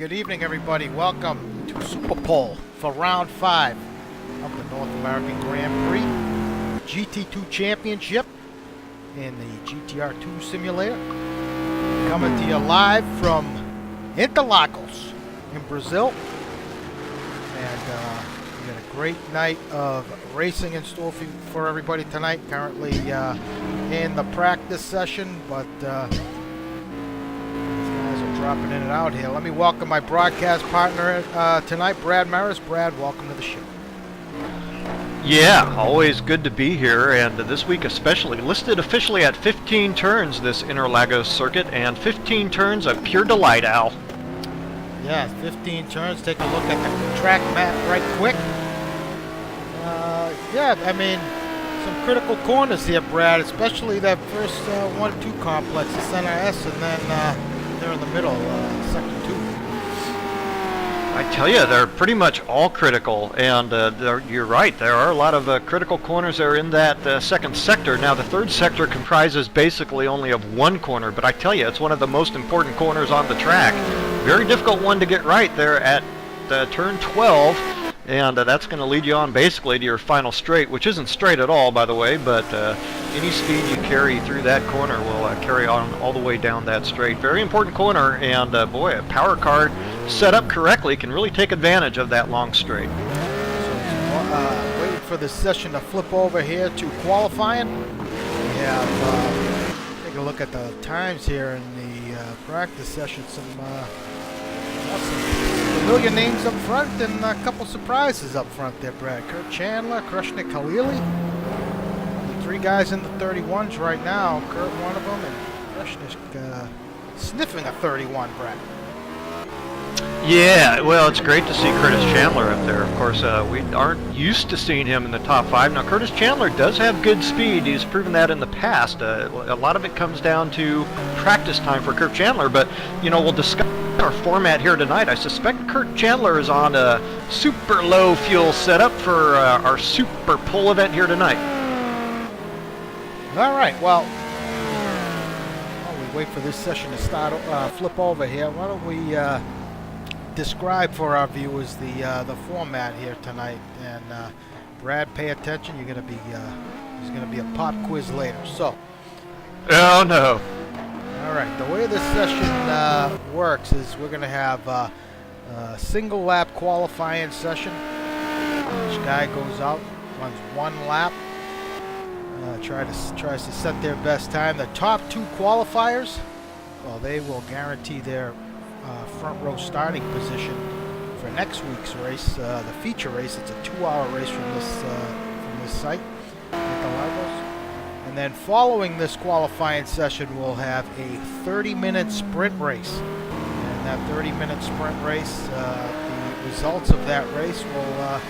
good evening, everybody. Welcome to Super Bowl for round 5 of the North American Grand Prix GT2 Championship in the GTR2 simulator. Coming to you live from Interlagos in Brazil. And we got a great night of racing in store for everybody tonight. Currently in the practice session, but dropping in and out here. Let me welcome my broadcast partner tonight, Brad Maris. Brad, welcome to the show. Yeah, always good to be here, and this week especially. Listed officially at 15 turns, this Interlagos circuit, and 15 turns of pure delight, Al. Yeah, 15 turns. Take a look at the track map right quick. Yeah, I mean, some critical corners here, Brad, especially that first 1-2 complex, the center S, and then there in the middle, sector 2. I tell you, they're pretty much all critical, and you're right, there are a lot of critical corners there in that second sector. Now, the third sector comprises basically only of one corner, but I tell you, it's one of the most important corners on the track. Very difficult one to get right there at turn 12, and that's going to lead you on basically to your final straight, which isn't straight at all, by the way, but any speed you carry through that corner will carry on all the way down that straight. Very important corner, and boy, a power car set up correctly can really take advantage of that long straight. So, waiting for the session to flip over here to qualifying. We have, take a look at the times here in the practice session. Some familiar names up front and a couple surprises up front there, Brad. Kurt Chandler, Krishna Khalili. The 3 guys in the 31s right now. Kurt one of them, and Krishna's sniffing a 31, Brad. Yeah, well, it's great to see Curtis Chandler up there. Of course, we aren't used to seeing him in the top 5. Now, Curtis Chandler does have good speed. He's proven that in the past. A lot of it comes down to practice time for Kurt Chandler, but, you know, we'll discuss our format here tonight. I suspect Kurt Chandler is on a super low fuel setup for our super pole event here tonight. All right, well, while we wait for this session to start, flip over here, why don't we describe for our viewers the format here tonight. And Brad, pay attention. You're gonna be there's gonna be a pop quiz later. So. Oh no. All right. The way this session works is we're gonna have a single lap qualifying session. Each guy goes out, runs 1 lap, tries to set their best time. The top 2 qualifiers, well, they will guarantee their front row starting position for next week's race, the feature race. It's a 2-hour race from this site, Interlagos. And then following this qualifying session, we'll have a 30-minute sprint race. And that 30-minute sprint race, the results of that race will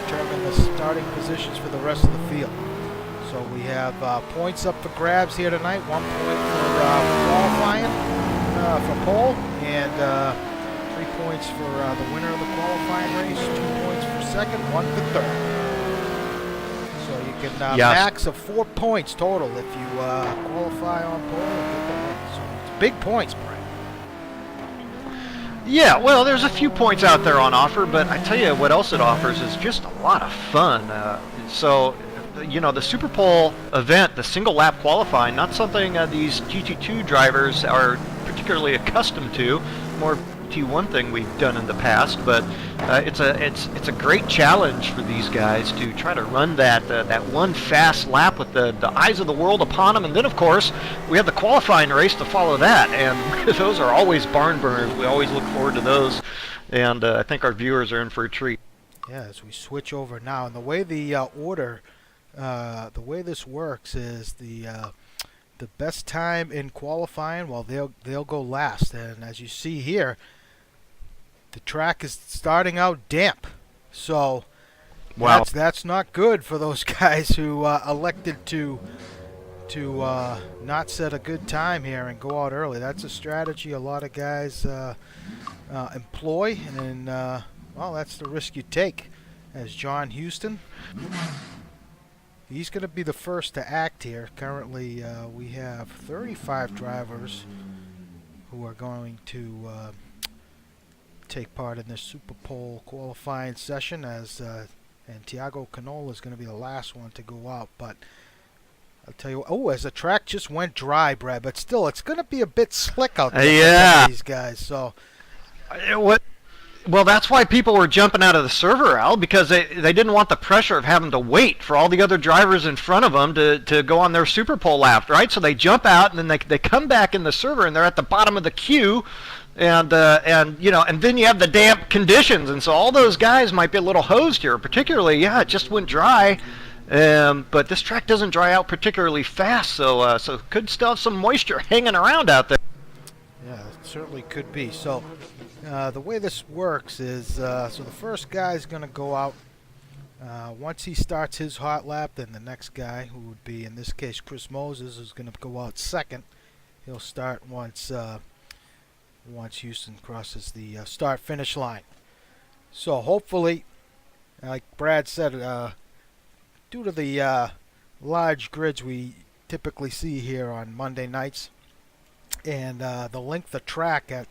determine the starting positions for the rest of the field. So we have points up for grabs here tonight. 1 point for qualifying. For pole, and 3 points for the winner of the qualifying race, 2 points for second, 1 for third. So you can max of 4 points total if you qualify on pole and get the win. So it's big points, Brian. Yeah, well, there's a few points out there on offer, but I tell you what else it offers is just a lot of fun. So, you know, the Super Pole event, the single lap qualifying, not something these GT2 drivers are particularly accustomed to. More T1 thing we've done in the past, but it's a great challenge for these guys to try to run that one fast lap with the eyes of the world upon them. And then, of course, we have the qualifying race to follow that, and those are always barn burners. We always look forward to those, and I think our viewers are in for a treat. Yeah, as we switch over now, and the way the order, the way this works is the best time in qualifying, well, they'll go last. And as you see here, the track is starting out damp. So wow, that's not good for those guys who elected to not set a good time here and go out early. That's a strategy a lot of guys employ, and well, that's the risk you take. As John Houston, he's going to be the first to act here. Currently, we have 35 drivers who are going to take part in this Super Pole qualifying session, as and Tiago Canola is going to be the last one to go out. But I'll tell you, as the track just went dry, Brad, but still, it's going to be a bit slick out there for some of these guys. So, well, that's why people were jumping out of the server, Al, because they didn't want the pressure of having to wait for all the other drivers in front of them to go on their Super Pole lap, right? So they jump out, and then they come back in the server, and they're at the bottom of the queue, and you know, and then you have the damp conditions, and so all those guys might be a little hosed here. Particularly, it just went dry. But this track doesn't dry out particularly fast, so could still have some moisture hanging around out there. Yeah, it certainly could be. So the way this works is, so the first guy is going to go out. Once he starts his hot lap, then the next guy, who would be in this case Chris Moses, is going to go out second. He'll start once Houston crosses the start-finish line. So hopefully, like Brad said, due to the large grids we typically see here on Monday nights, and the length of track at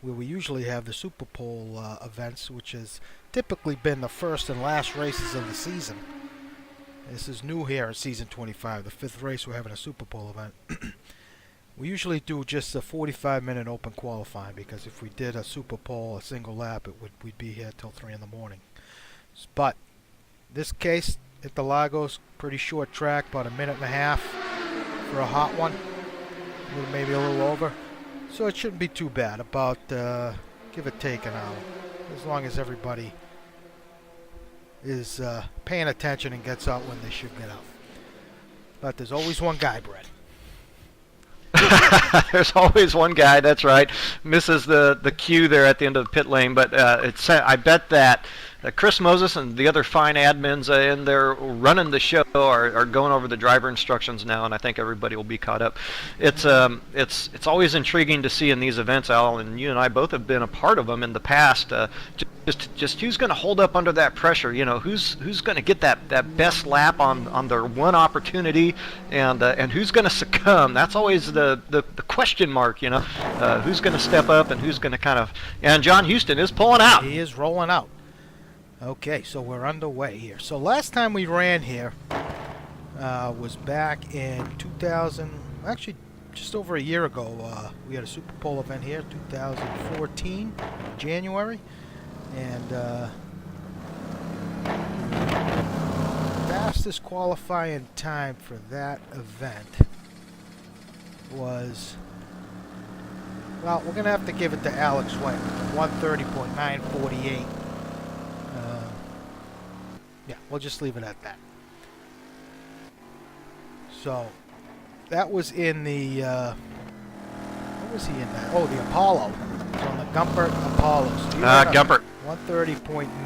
where we usually have the Super Pole events, which has typically been the first and last races of the season. This is new here in season 25, the 5th race we're having a Super Pole event. We usually do just a 45-minute open qualifying, because if we did a Super Pole, a single lap, we'd be here till 3 in the morning. But this case, Interlagos, pretty short track, about a minute and a half for a hot one, maybe a little over. So it shouldn't be too bad, about give or take an hour, as long as everybody is paying attention and gets out when they should get out. But there's always one guy, Brett. There's always one guy, that's right, misses the cue there at the end of the pit lane, but I bet that Chris Moses and the other fine admins in there running the show are going over the driver instructions now, and I think everybody will be caught up. It's always intriguing to see in these events, Al, and you and I both have been a part of them in the past. Just who's going to hold up under that pressure? You know, who's going to get that best lap on their one opportunity, and who's going to succumb? That's always the question mark. You know, who's going to step up and who's going to kind of. And John Houston is pulling out. He is rolling out. Okay, so we're underway here. So last time we ran here was back in 2000. Actually, just over a year ago. We had a Super Pole event here, 2014, January. And fastest qualifying time for that event was, well, we're going to have to give it to Alex White, 1:30.948. Yeah, we'll just leave it at that. So that was in the, what was he in that? Oh, the Apollo. It was on the Gumpert Apollo. So Gumpert. 1:30.9.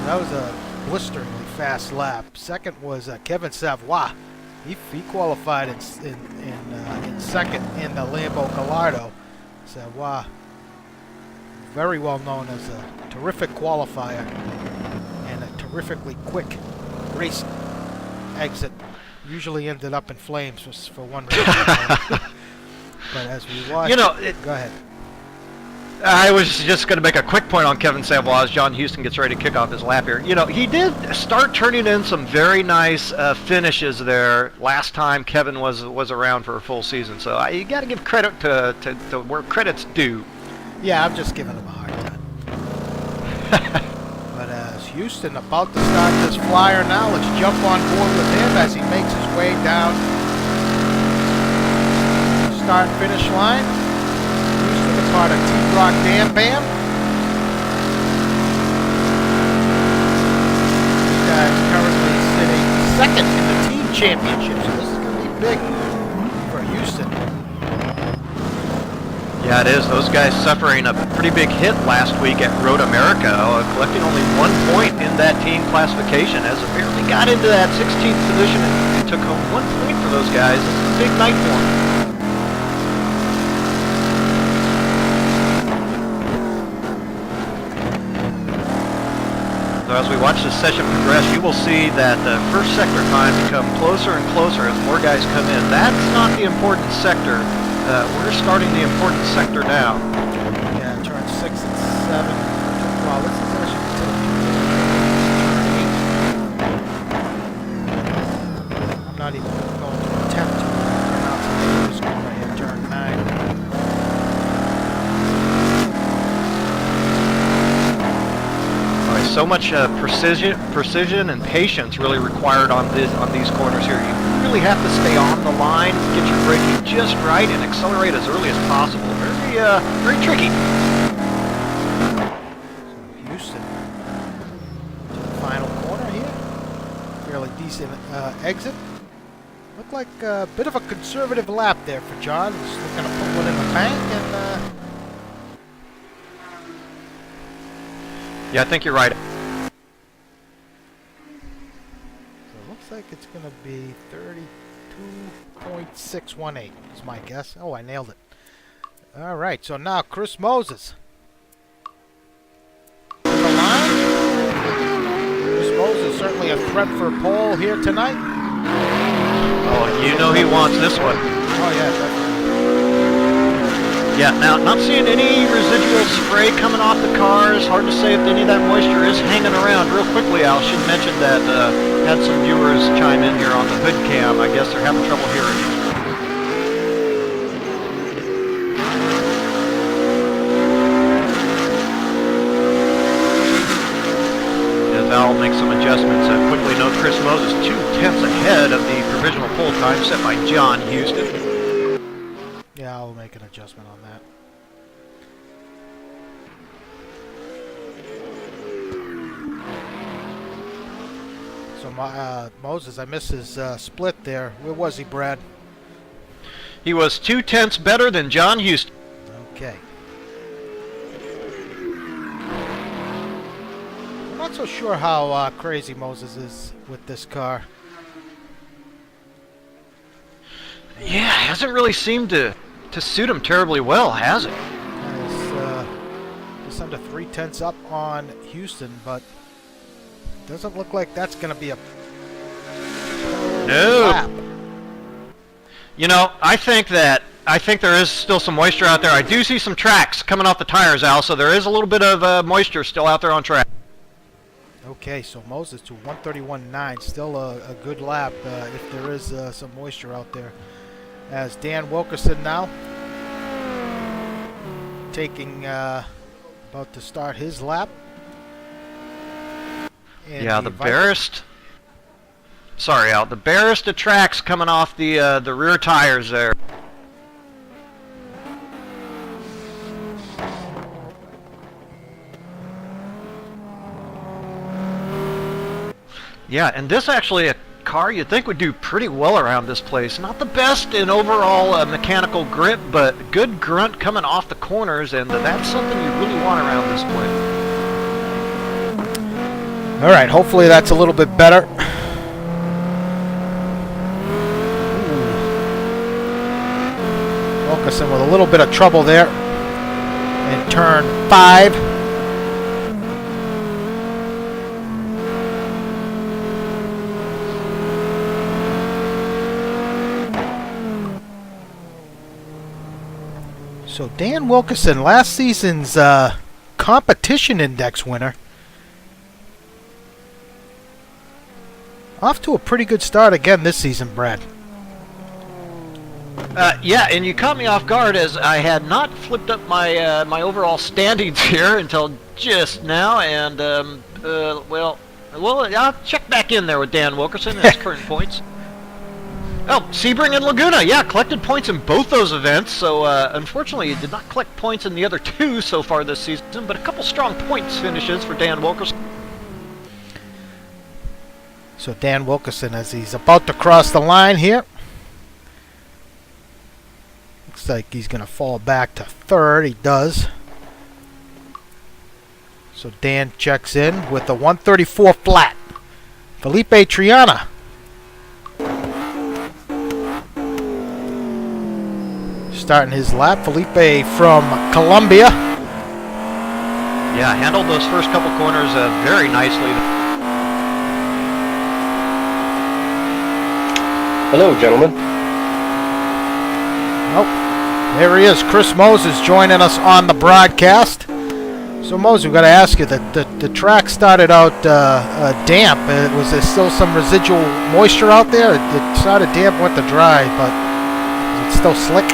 That was a blisteringly fast lap. Second was Kevin Savoy. He qualified in second in the Lambo Gallardo. Savoy, very well known as a terrific qualifier and a terrifically quick race exit. Usually ended up in flames for one reason. But as we watch, go ahead. I was just going to make a quick point on Kevin Savoy as John Houston gets ready to kick off his lap here. You know, he did start turning in some very nice finishes there last time Kevin was around for a full season. So you got to give credit to where credit's due. Yeah, I'm just giving him a hard time. But as Houston about to start this flyer now, let's jump on board with him as he makes his way down start-finish line. Houston, a part of T-Rock Dam Bam. This guy's currently sitting second in the team championship, so this is going to be big for Houston. Yeah, it is. Those guys suffering a pretty big hit last week at Road America, collecting only 1 point in that team classification, as it barely got into that 16th position and took home 1 point for those guys. This is a big night for them. So as we watch this session progress, you will see that the first sector time become closer and closer as more guys come in. That's not the important sector. We're starting the important sector now. 7. Well, this is actually considered turn 8. I'm not even going to attempt to pronounce it. I'm just going right here, turn 9. So much precision and patience really required on these corners here. You really have to stay on the line, get your braking just right, and accelerate as early as possible. Very tricky. So Houston to the final corner here. Fairly decent exit. Looked like a bit of a conservative lap there for John. He's looking to put one in the bank and. Yeah, I think you're right. So it looks like it's going to be 32.618 is my guess. Oh, I nailed it. All right, so now Chris Moses. On the line. Chris Moses certainly a threat for a pole here tonight. Oh, you know he wants this one. Oh, yeah, definitely. Yeah, now, not seeing any residual spray coming off the cars. Hard to say if any of that moisture is hanging around. Real quickly, I should mention that had some viewers chime in here on the hood cam. I guess they're having trouble hearing you. As I'll make some adjustments, quickly note Chris Moses 2/10 ahead of the provisional pole time set by John Houston. Yeah, I'll make an adjustment on that. So Moses, I missed his split there. Where was he, Brad? He was 2/10 better than John Houston. Okay. I'm not so sure how crazy Moses is with this car. Yeah, hasn't really seemed to suit him terribly well, has it? Just under 3/10 up on Houston, but doesn't look like that's going to be a lap. You know, I think there is still some moisture out there. I do see some tracks coming off the tires, Al, so there is a little bit of moisture still out there on track. Okay, so Moses to 131.9, still a good lap if there is some moisture out there. As Dan Wilkerson now taking about to start his lap. And yeah, the barest. Sorry, Al. The barest of tracks coming off the rear tires there. Yeah, and this actually a car you'd think would do pretty well around this place. Not the best in overall mechanical grip, but good grunt coming off the corners, and that's something you really want around this place. All right, hopefully that's a little bit better. Wilkerson with a little bit of trouble there in turn 5. So Dan Wilkerson, last season's competition index winner. Off to a pretty good start again this season, Brad. Yeah, and you caught me off guard as I had not flipped up my my overall standings here until just now, and well, I'll check back in there with Dan Wilkerson and his current points. Oh, Sebring and Laguna, yeah, collected points in both those events, so unfortunately he did not collect points in the other two so far this season, but a couple strong points finishes for Dan Wilkerson. So Dan Wilkerson, as he's about to cross the line here, looks like he's going to fall back to third. He does. So Dan checks in with a 134 flat. Felipe Triana. Starting his lap. Felipe from Colombia. Yeah, handled those first couple corners very nicely. Hello, gentlemen. Oh, there he is. Chris Moses joining us on the broadcast. So Mose, we've got to ask you, the track started out damp. Was there still some residual moisture out there? It started damp, went to dry, but is it still slick?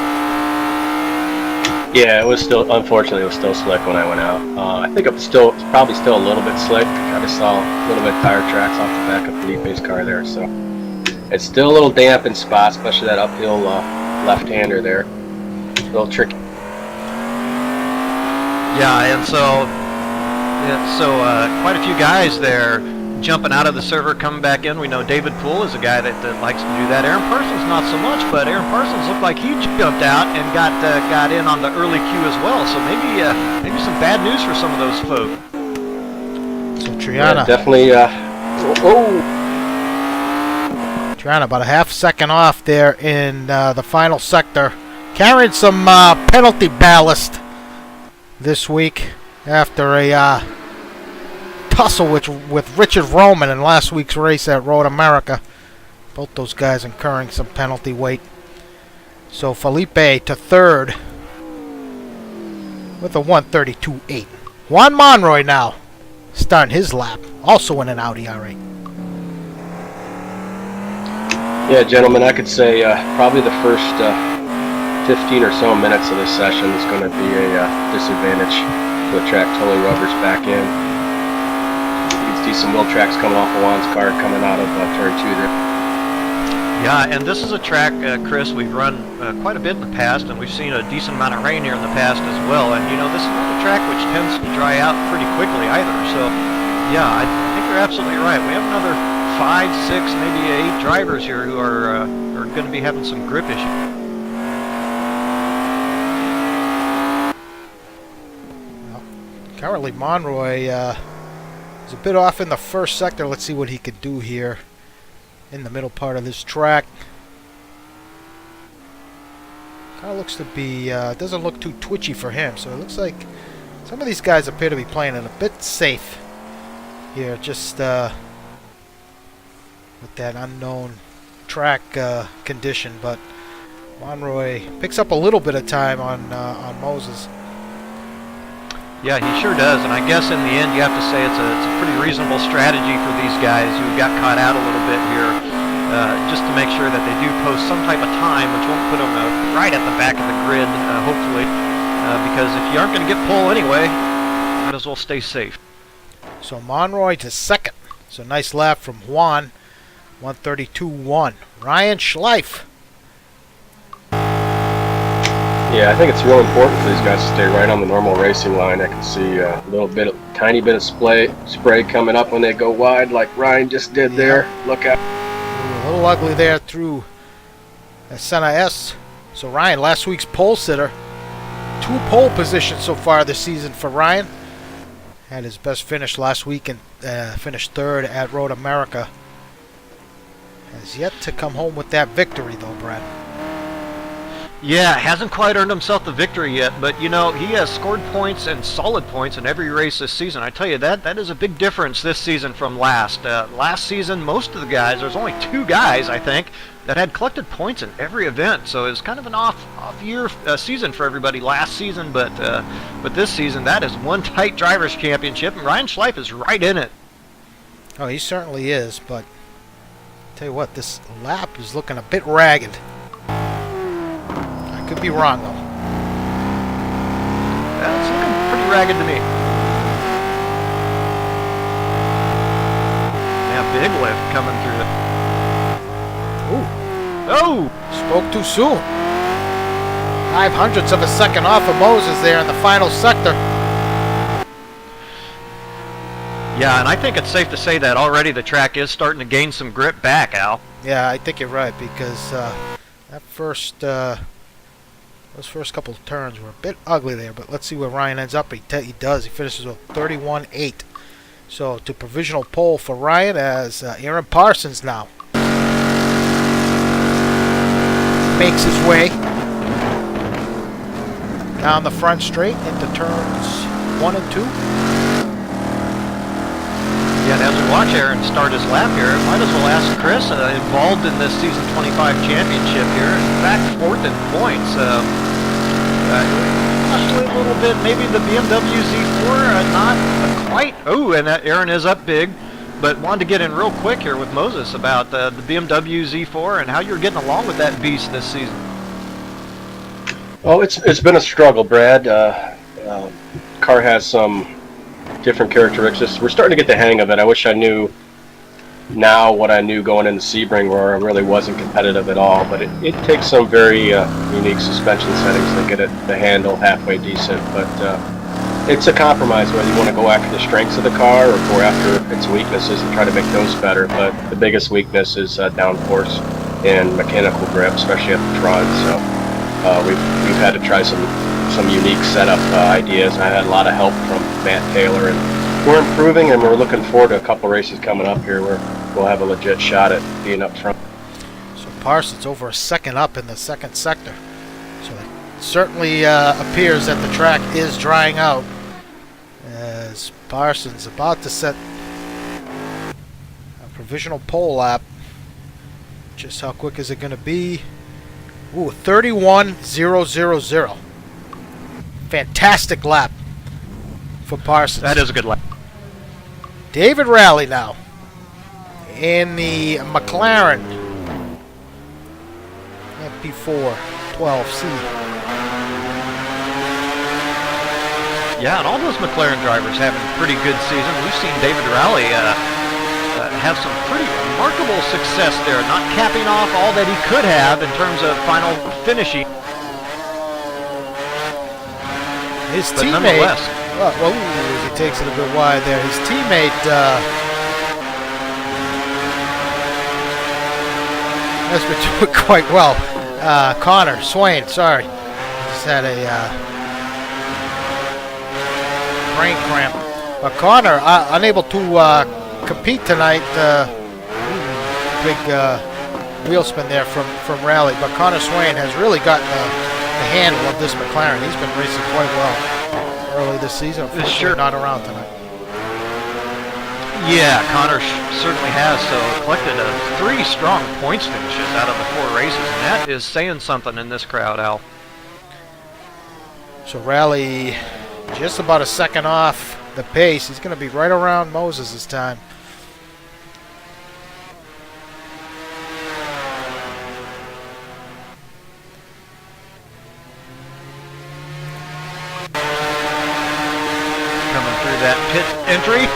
Yeah, it was still, unfortunately, it was still slick when I went out. I think it's probably still a little bit slick. I just saw a little bit of tire tracks off the back of Felipe's car there, so it's still a little damp in spots, especially that uphill left-hander there. A little tricky. Yeah, and so quite a few guys there jumping out of the server, coming back in. We know David Poole is a guy that likes to do that. Aaron Parsons not so much, but Aaron Parsons looked like he jumped out and got in on the early queue as well. So maybe some bad news for some of those folks. So Triana, yeah, definitely. Triana about a half second off there in the final sector, carrying some penalty ballast this week after a tussle with Richard Roman in last week's race at Road America. Both those guys incurring some penalty weight. So Felipe to third with a 1:32.8. Juan Monroy now starting his lap, also in an Audi R8. Yeah, gentlemen, I could say probably the first 15 or so minutes of this session is going to be a disadvantage for the track totally rubbers back in. You can see some wheel tracks coming off of Juan's car coming out of turn 2 there. Yeah, and this is a track, Chris, we've run quite a bit in the past, and we've seen a decent amount of rain here in the past as well. And, you know, this is not a track which tends to dry out pretty quickly either. So, yeah, I think you're absolutely right. We have another 5, 6, maybe 8 drivers here who are going to be having some grip issues. Currently, Monroy is a bit off in the first sector. Let's see what he could do here in the middle part of this track. Kind of looks to be, doesn't look too twitchy for him. So it looks like some of these guys appear to be playing it a bit safe here, just with that unknown track condition. But Monroy picks up a little bit of time on Moses. Yeah, he sure does, and I guess in the end you have to say it's a pretty reasonable strategy for these guys who got caught out a little bit here, just to make sure that they do post some type of time, which won't put them right at the back of the grid, hopefully, because if you aren't going to get pole anyway, might as well stay safe. So Monroy to second. So nice lap from Juan, 1:32.1. Ryan Schleif. Yeah, I think it's real important for these guys to stay right on the normal racing line. I can see a tiny bit of spray coming up when they go wide, like Ryan just did there. Look out. A little ugly there through center S. So Ryan, last week's pole sitter. 2 pole positions so far this season for Ryan. Had his best finish last week and finished third at Road America. Has yet to come home with that victory though, Brad. Yeah, hasn't quite earned himself the victory yet, but you know, he has scored points and solid points in every race this season. I tell you, that is a big difference this season from last. Last season, most of the guys, there's only 2 guys, I think, that had collected points in every event. So it was kind of an off year season for everybody last season, but this season, that is one tight drivers' championship, and Ryan Schleif is right in it. Oh, he certainly is, but I'll tell you what, this lap is looking a bit ragged. Could be wrong though. That's looking pretty ragged to me. Yeah, big lift coming through. Ooh. Oh! Spoke too soon. 0.05 of a second off of Moses there in the final sector. Yeah, and I think it's safe to say that already the track is starting to gain some grip back, Al. Yeah, I think you're right, because that those first couple of turns were a bit ugly there, but let's see where Ryan ends up. He does. He finishes with 31.8. So to provisional pole for Ryan as Aaron Parsons now makes his way down the front straight into turns 1 and 2. Yeah, and as we watch Aaron start his lap here, might as well ask Chris, involved in this Season 25 championship here, in fact, 4th in points. oscillate a little bit. Maybe the BMW Z4 not quite. Oh, and that Eiran is up big. But wanted to get in real quick here with Moses about the BMW Z4 and how you're getting along with that beast this season. Oh, it's been a struggle, Brad. Car has some different characteristics. We're starting to get the hang of it. I wish I knew now what I knew going into Sebring, where I really wasn't competitive at all. But it takes some very unique suspension settings to get the handle halfway decent. But it's a compromise whether you want to go after the strengths of the car or go after its weaknesses and try to make those better. But the biggest weakness is downforce and mechanical grip, especially at the front. So we've had to try some unique setup ideas. I had a lot of help from Matt Taylor, and we're improving, and we're looking forward to a couple races coming up here where we'll have a legit shot at being up front. So Parsons over a second up in the second sector. So it certainly appears that the track is drying out as Parsons about to set a provisional pole lap. Just how quick is it going to be? Ooh, 31.000. Fantastic lap for Parsons. That is a good lap. David Rowley now in the McLaren MP4 12C. Yeah, and all those McLaren drivers having a pretty good season. We've seen David Rowley have some pretty remarkable success there, not capping off all that he could have in terms of final finishing. His But teammate, nonetheless. he takes it a bit wide there. His teammate has been doing quite well. Connor Swain, sorry, just had a brain cramp. But Connor unable to compete tonight. Big wheel spin there from Rowley. But Connor Swain has really gotten the handle of this McLaren. He's been racing quite well early this season. Unfortunately, Sure. not around tonight. Yeah, Connor certainly has. So collected 3 strong points finishes out of the 4 races, and that is saying something in this crowd, Al. So Rowley just about a second off the pace. He's going to be right around Moses this time. Coming through that pit entry.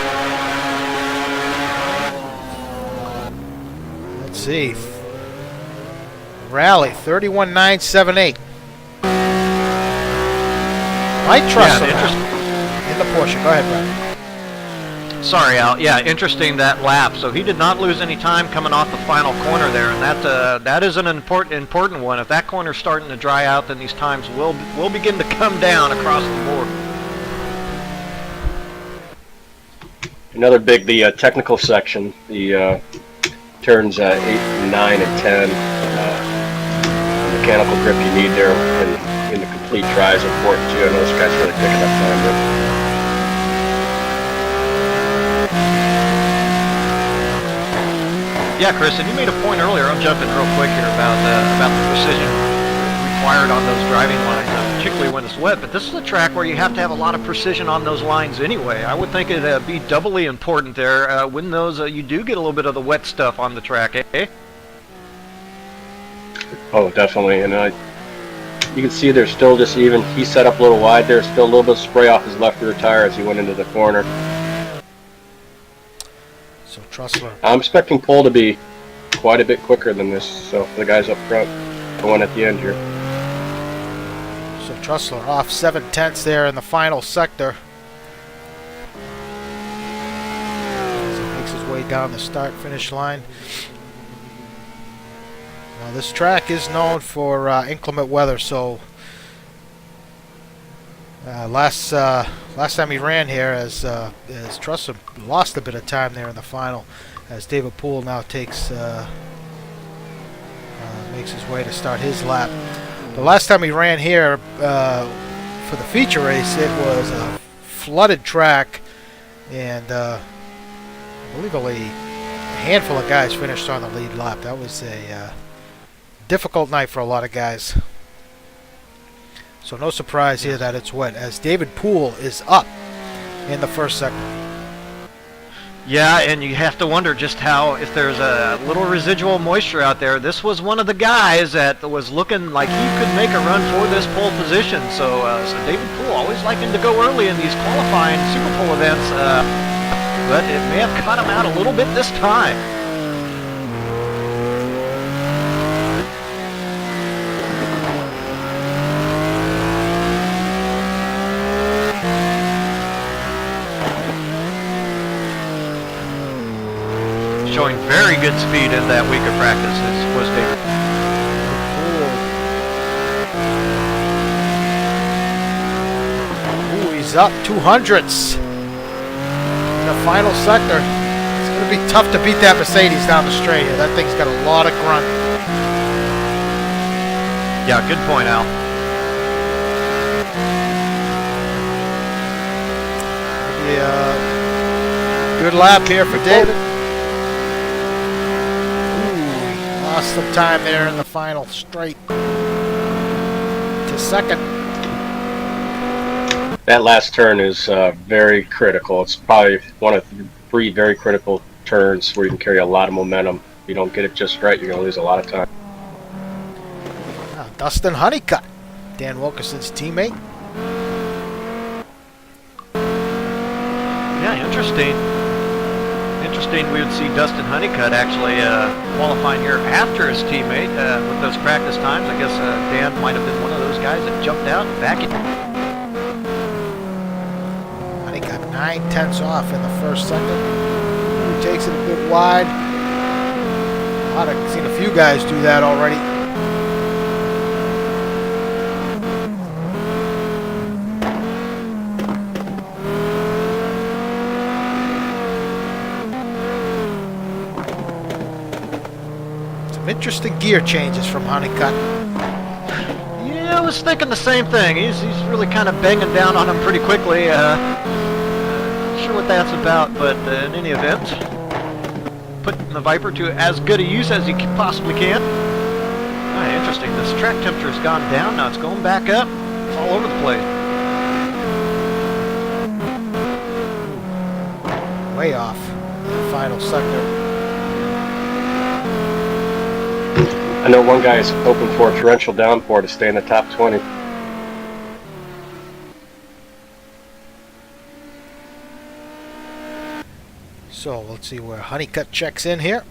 Let's see. Rally 31.978. Might trust him in the Porsche. Go ahead, Brad. Sorry, Al. Yeah, interesting that lap. So he did not lose any time coming off the final corner there, and that is an important one. If that corner's starting to dry out, then these times will begin to come down across the board. Another big, the technical section, the turns 8, 9, and 10. The mechanical grip you need there in the complete dry is important too. I know this guy's really picking up time there. Yeah, Chris, and you made a point earlier. I'm jumping real quick here about the precision required on those driving lines, particularly when it's wet. But this is a track where you have to have a lot of precision on those lines anyway. I would think it'd be doubly important there when those you do get a little bit of the wet stuff on the track, eh? Oh, definitely. And you can see there's still just even, he set up a little wide there, still a little bit of spray off his left rear tire as he went into the corner. So Trussler. I'm expecting pole to be quite a bit quicker than this, so for the guys up front, the one at the end here. So Trussler off 7/10 there in the final sector. As he makes his way down the start-finish line. Now this track is known for inclement weather, so last time he ran here, as Trussler lost a bit of time there in the final, as David Poole now makes his way to start his lap. The last time he ran here for the feature race, it was a flooded track, and I believe only a handful of guys finished on the lead lap. That was a difficult night for a lot of guys. So no surprise here that it's wet, as David Poole is up in the first sector. Yeah, and you have to wonder just how, if there's a little residual moisture out there. This was one of the guys that was looking like he could make a run for this pole position. So, David Poole always liking to go early in these qualifying Super Pole events, but it may have cut him out a little bit this time. Showing very good speed in that week of practice was David. Ooh, he's up 200ths in the final sector. It's going to be tough to beat that Mercedes down the straight here. That thing's got a lot of grunt. Yeah, good point, Al. Yeah, good lap here for David. Lost some time there in the final straight to second. That last turn is very critical. It's probably one of 3 very critical turns where you can carry a lot of momentum. If you don't get it just right, you're going to lose a lot of time. Dustin Honeycutt, Dan Wilkerson's teammate. Yeah, interesting. We would see Dustin Honeycutt actually qualifying here after his teammate with those practice times. I guess Dan might have been one of those guys that jumped out and back in. Honeycutt 9/10 off in the first sector. He takes it a bit wide. I've seen a few guys do that already. Interesting gear changes from Honeycutt. Yeah, I was thinking the same thing. He's really kind of banging down on him pretty quickly. Not sure what that's about, but in any event, putting the Viper to as good a use as he possibly can. Interesting. This track temperature's gone down. Now it's going back up. It's all over the place. Way off in the final sector. I know one guy is hoping for a torrential downpour to stay in the top 20. So let's see where Honeycutt checks in here.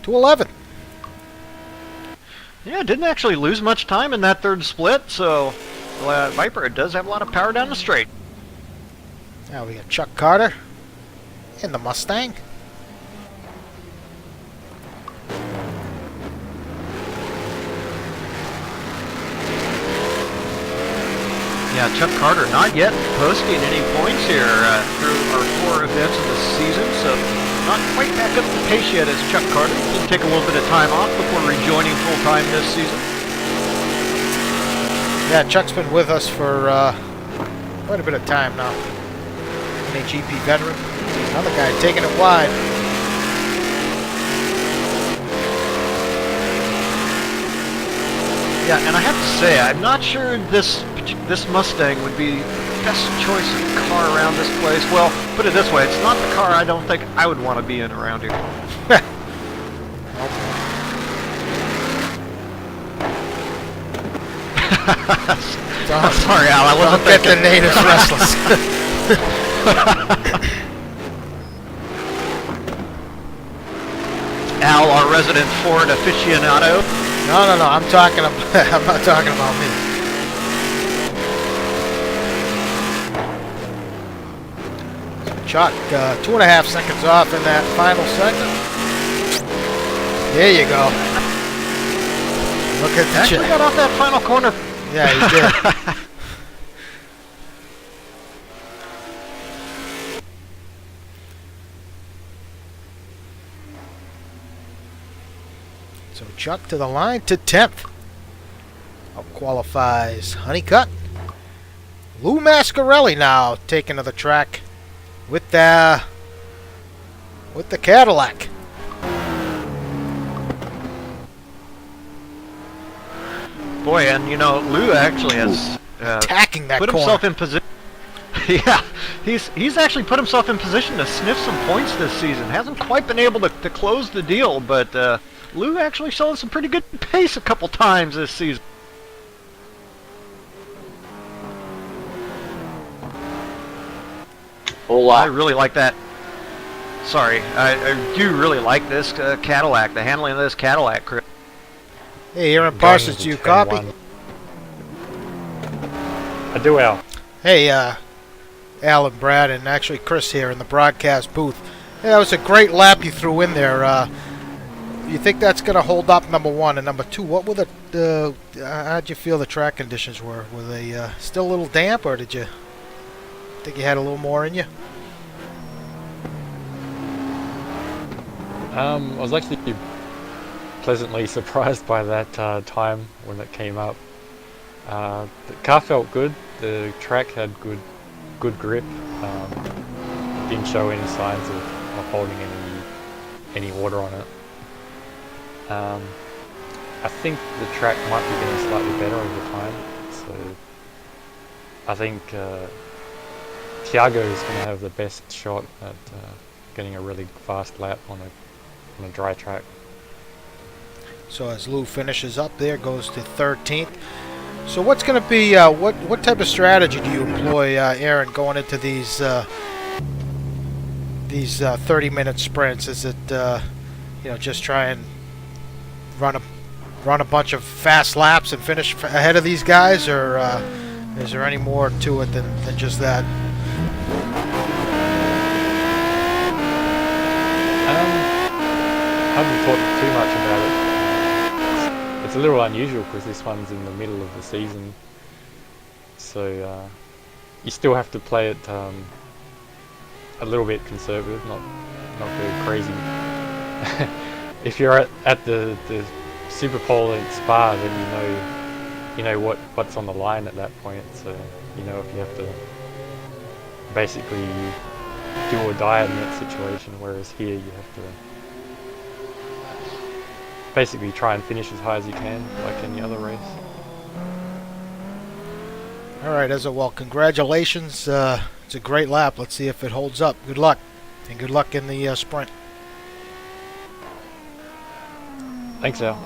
2:11. Yeah, didn't actually lose much time in that third split, so Viper does have a lot of power down the straight. Now we got Chuck Carter in the Mustang. Yeah, Chuck Carter not yet posting any points here through our 4 events of the season, so not quite back up to pace yet as Chuck Carter. Did take a little bit of time off before rejoining full-time this season. Yeah, Chuck's been with us for quite a bit of time now. NAGP veteran. Another guy taking it wide. Yeah, and I have to say, I'm not sure this Mustang would be the best choice of car around this place. Well, put it this way, it's not the car I don't think I would want to be in around here. Sorry, Al, I wasn't Don't get the natives restless. Al, our resident Ford aficionado. No, I'm talking about, I'm not talking about me. Chuck, 2.5 seconds off in that final second. There you go. Look at that. Actually got off that final corner. Yeah, he did. So Chuck to the line to 10th. Out-qualifies Honeycutt. Lou Mascarelli now taking to the track with the Cadillac. Boy, and you know, Lou actually has Attacking that put corner. himself in position. Yeah, he's actually put himself in position to sniff some points this season. Hasn't quite been able to close the deal, but Lou actually showed some pretty good pace a couple times this season. I really like that. Sorry, I do really like this Cadillac, the handling of this Cadillac, Chris. Hey, Aaron Parsons, do you copy? I do, Al. Hey, Alan, Brad, and actually Chris here in the broadcast booth. Yeah, that was a great lap you threw in there. You think that's going to hold up, number one? And number two, what were how'd you feel the track conditions were? Were they still a little damp, or did you think you had a little more in you? I was actually pleasantly surprised by that time when it came up. The car felt good. The track had good grip. Didn't show any signs of holding any water on it. I think the track might be getting slightly better over time. So I think Thiago is going to have the best shot at getting a really fast lap on a dry track. So as Lou finishes up there, goes to 13th. So what's going to be, what type of strategy do you employ, Aaron, going into these 30-minute sprints? Is it, just try and run a bunch of fast laps and finish ahead of these guys, or is there any more to it than just that? I haven't thought too much about it. It's a little unusual because this one's in the middle of the season, so you still have to play it a little bit conservative, not go crazy. If you're at the Super Pole at Spa, then you know what's on the line at that point. So you know if you have to basically do or die in that situation. Whereas here you have to basically try and finish as high as you can, like any other race. All right, well, congratulations. It's a great lap. Let's see if it holds up. Good luck, and good luck in the sprint. Thanks, Al.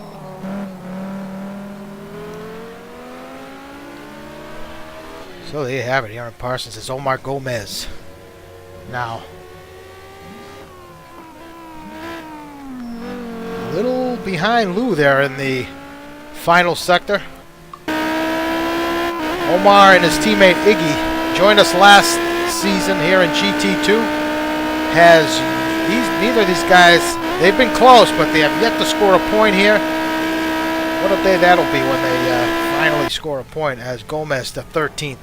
So there you have it. Aaron Parsons is Omar Gomez. Now, a little behind Lou there in the final sector. Omar and his teammate Iggy joined us last season here in GT2. Neither of these guys, they've been close, but they have yet to score a point here. What a day that'll be when they finally score a point, as Gomez to 13th.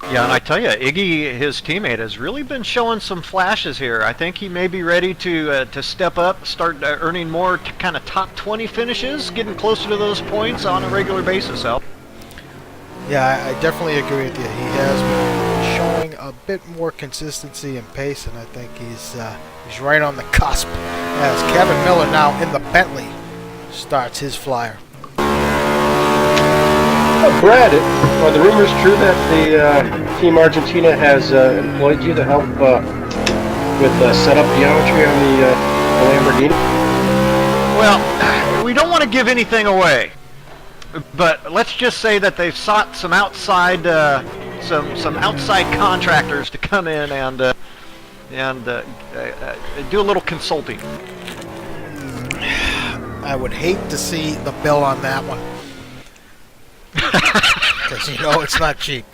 Yeah, and I tell you, Iggy, his teammate, has really been showing some flashes here. I think he may be ready to step up, start earning more kind of top 20 finishes, getting closer to those points on a regular basis, Al. Yeah, I definitely agree with you. He has been showing a bit more consistency and pace, and I think he's right on the cusp as Kevin Miller now in the Bentley starts his flyer. Brad, are the rumors true that the Team Argentina has employed you to help with setup geometry on the Lamborghini? Well, we don't want to give anything away, but let's just say that they've sought some outside some outside contractors to come in and do a little consulting. I would hate to see the bill on that one, because it's not cheap.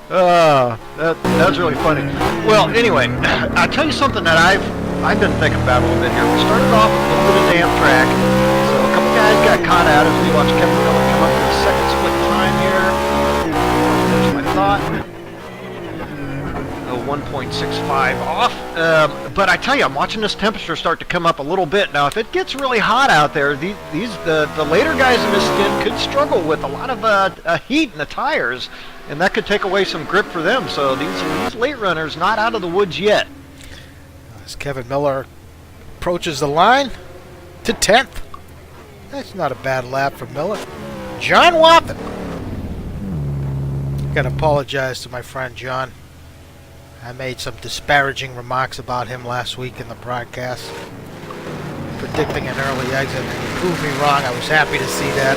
That's really funny. Well, anyway, I'll tell you something that I've been thinking about a little bit here. We started off with a little bit of damp track, so a couple guys got caught out as we watched Kevin Miller come up with a second split time here. There's my thought. 1.65 off. But I tell you, I'm watching this temperature start to come up a little bit. Now, if it gets really hot out there, the later guys in this stint could struggle with a lot of heat in the tires, and that could take away some grip for them. So these late runners not out of the woods yet. As Kevin Miller approaches the line to 10th. That's not a bad lap for Miller. John Wathen. Gotta apologize to my friend John. I made some disparaging remarks about him last week in the broadcast, predicting an early exit, and he proved me wrong. I was happy to see that.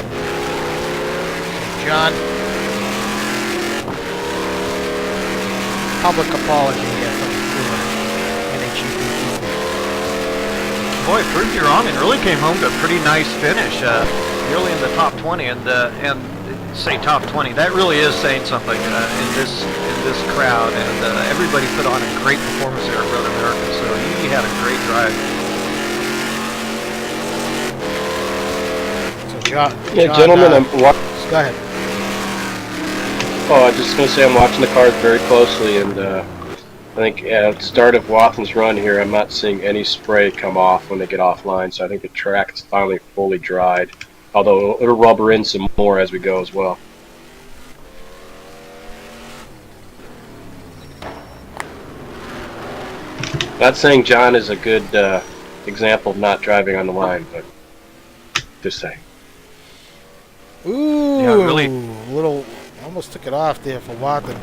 So John, public apology here for NHGP. Boy, proved you wrong and really came home to a pretty nice finish. Nearly in the top 20, and say top 20. That really is saying something in this crowd, and everybody put on a great performance there at Road America. So he had a great drive. So John, gentlemen, go ahead. Oh, I was just going to say I'm watching the cars very closely, and I think at the start of Wathen's run here, I'm not seeing any spray come off when they get offline, so I think the track is finally fully dried, although it'll rubber in some more as we go as well. Not saying John is a good example of not driving on the line, but just saying. Ooh, Yeah, really. Little, almost took it off there for Wathen.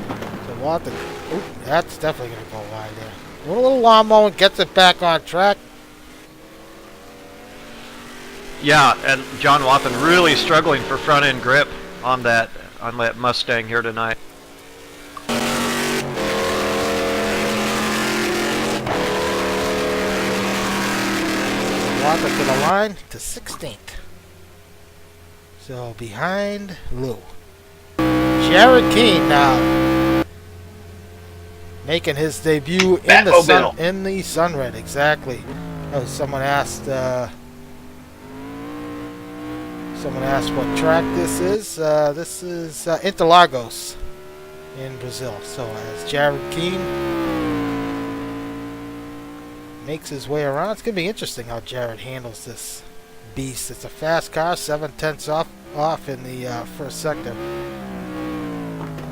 So Wathen, ooh, that's definitely going to go wide there. A little lawnmower gets it back on track. Yeah, and John Wathen really struggling for front end grip on that Mustang here tonight. Wathen to the line to 16th. So behind Lou. Jared Keane now making his debut in the Sunred. Exactly. Oh, someone asked what track this is. This is Interlagos in Brazil. So as Jared Keane makes his way around, it's going to be interesting how Jared handles this beast. It's a fast car, 7/10 off in the first sector. I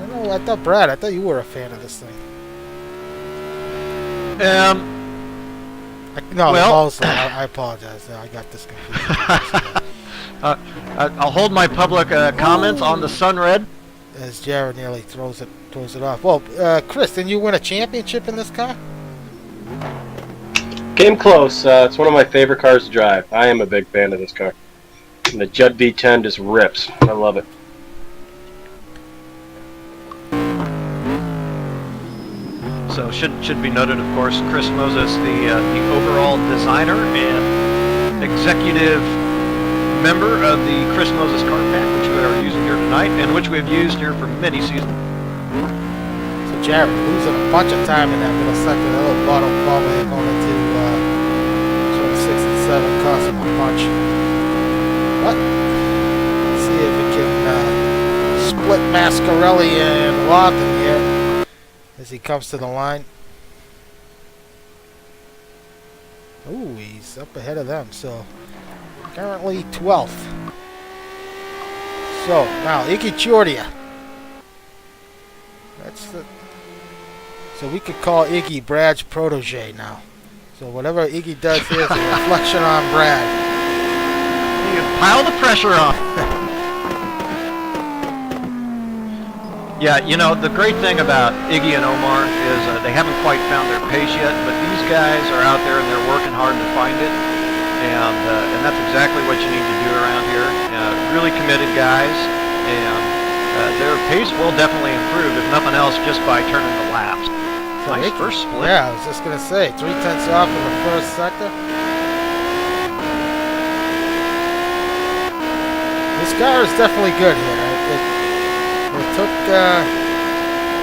don't know, I thought you were a fan of this thing. No, well, I apologize. I got this confused. I'll hold my public comments on the Sunred. As Jared nearly throws it off. Well, Chris, didn't you win a championship in this car? Came close. It's one of my favorite cars to drive. I am a big fan of this car. And the Judd V10 just rips. I love it. So should be noted, of course, Chris Moses, the overall designer and executive member of the Chris Moses car pack, which we are using here tonight, and which we've used here for many seasons. So Jared losing a bunch of time in that middle sector. That little bottom probably going into 6 and 7, cost him a bunch. But let's see if we can split Mascarelli and Wathen here as he comes to the line. Ooh, he's up ahead of them. So currently 12th. So now Iggy Giordia. So we could call Iggy Brad's protege now. So whatever Iggy does here is a reflection on Brad. You pile the pressure on. Yeah, you know, the great thing about Iggy and Omar is they haven't quite found their pace yet, but these guys are out there and they're working hard to find it. And that's exactly what you need to do around here. Really committed guys, and their pace will definitely improve, if nothing else, just by turning the laps. So Nice first split. Yeah, I was just going to say, 3/10 off in the first sector. This car is definitely good here. It took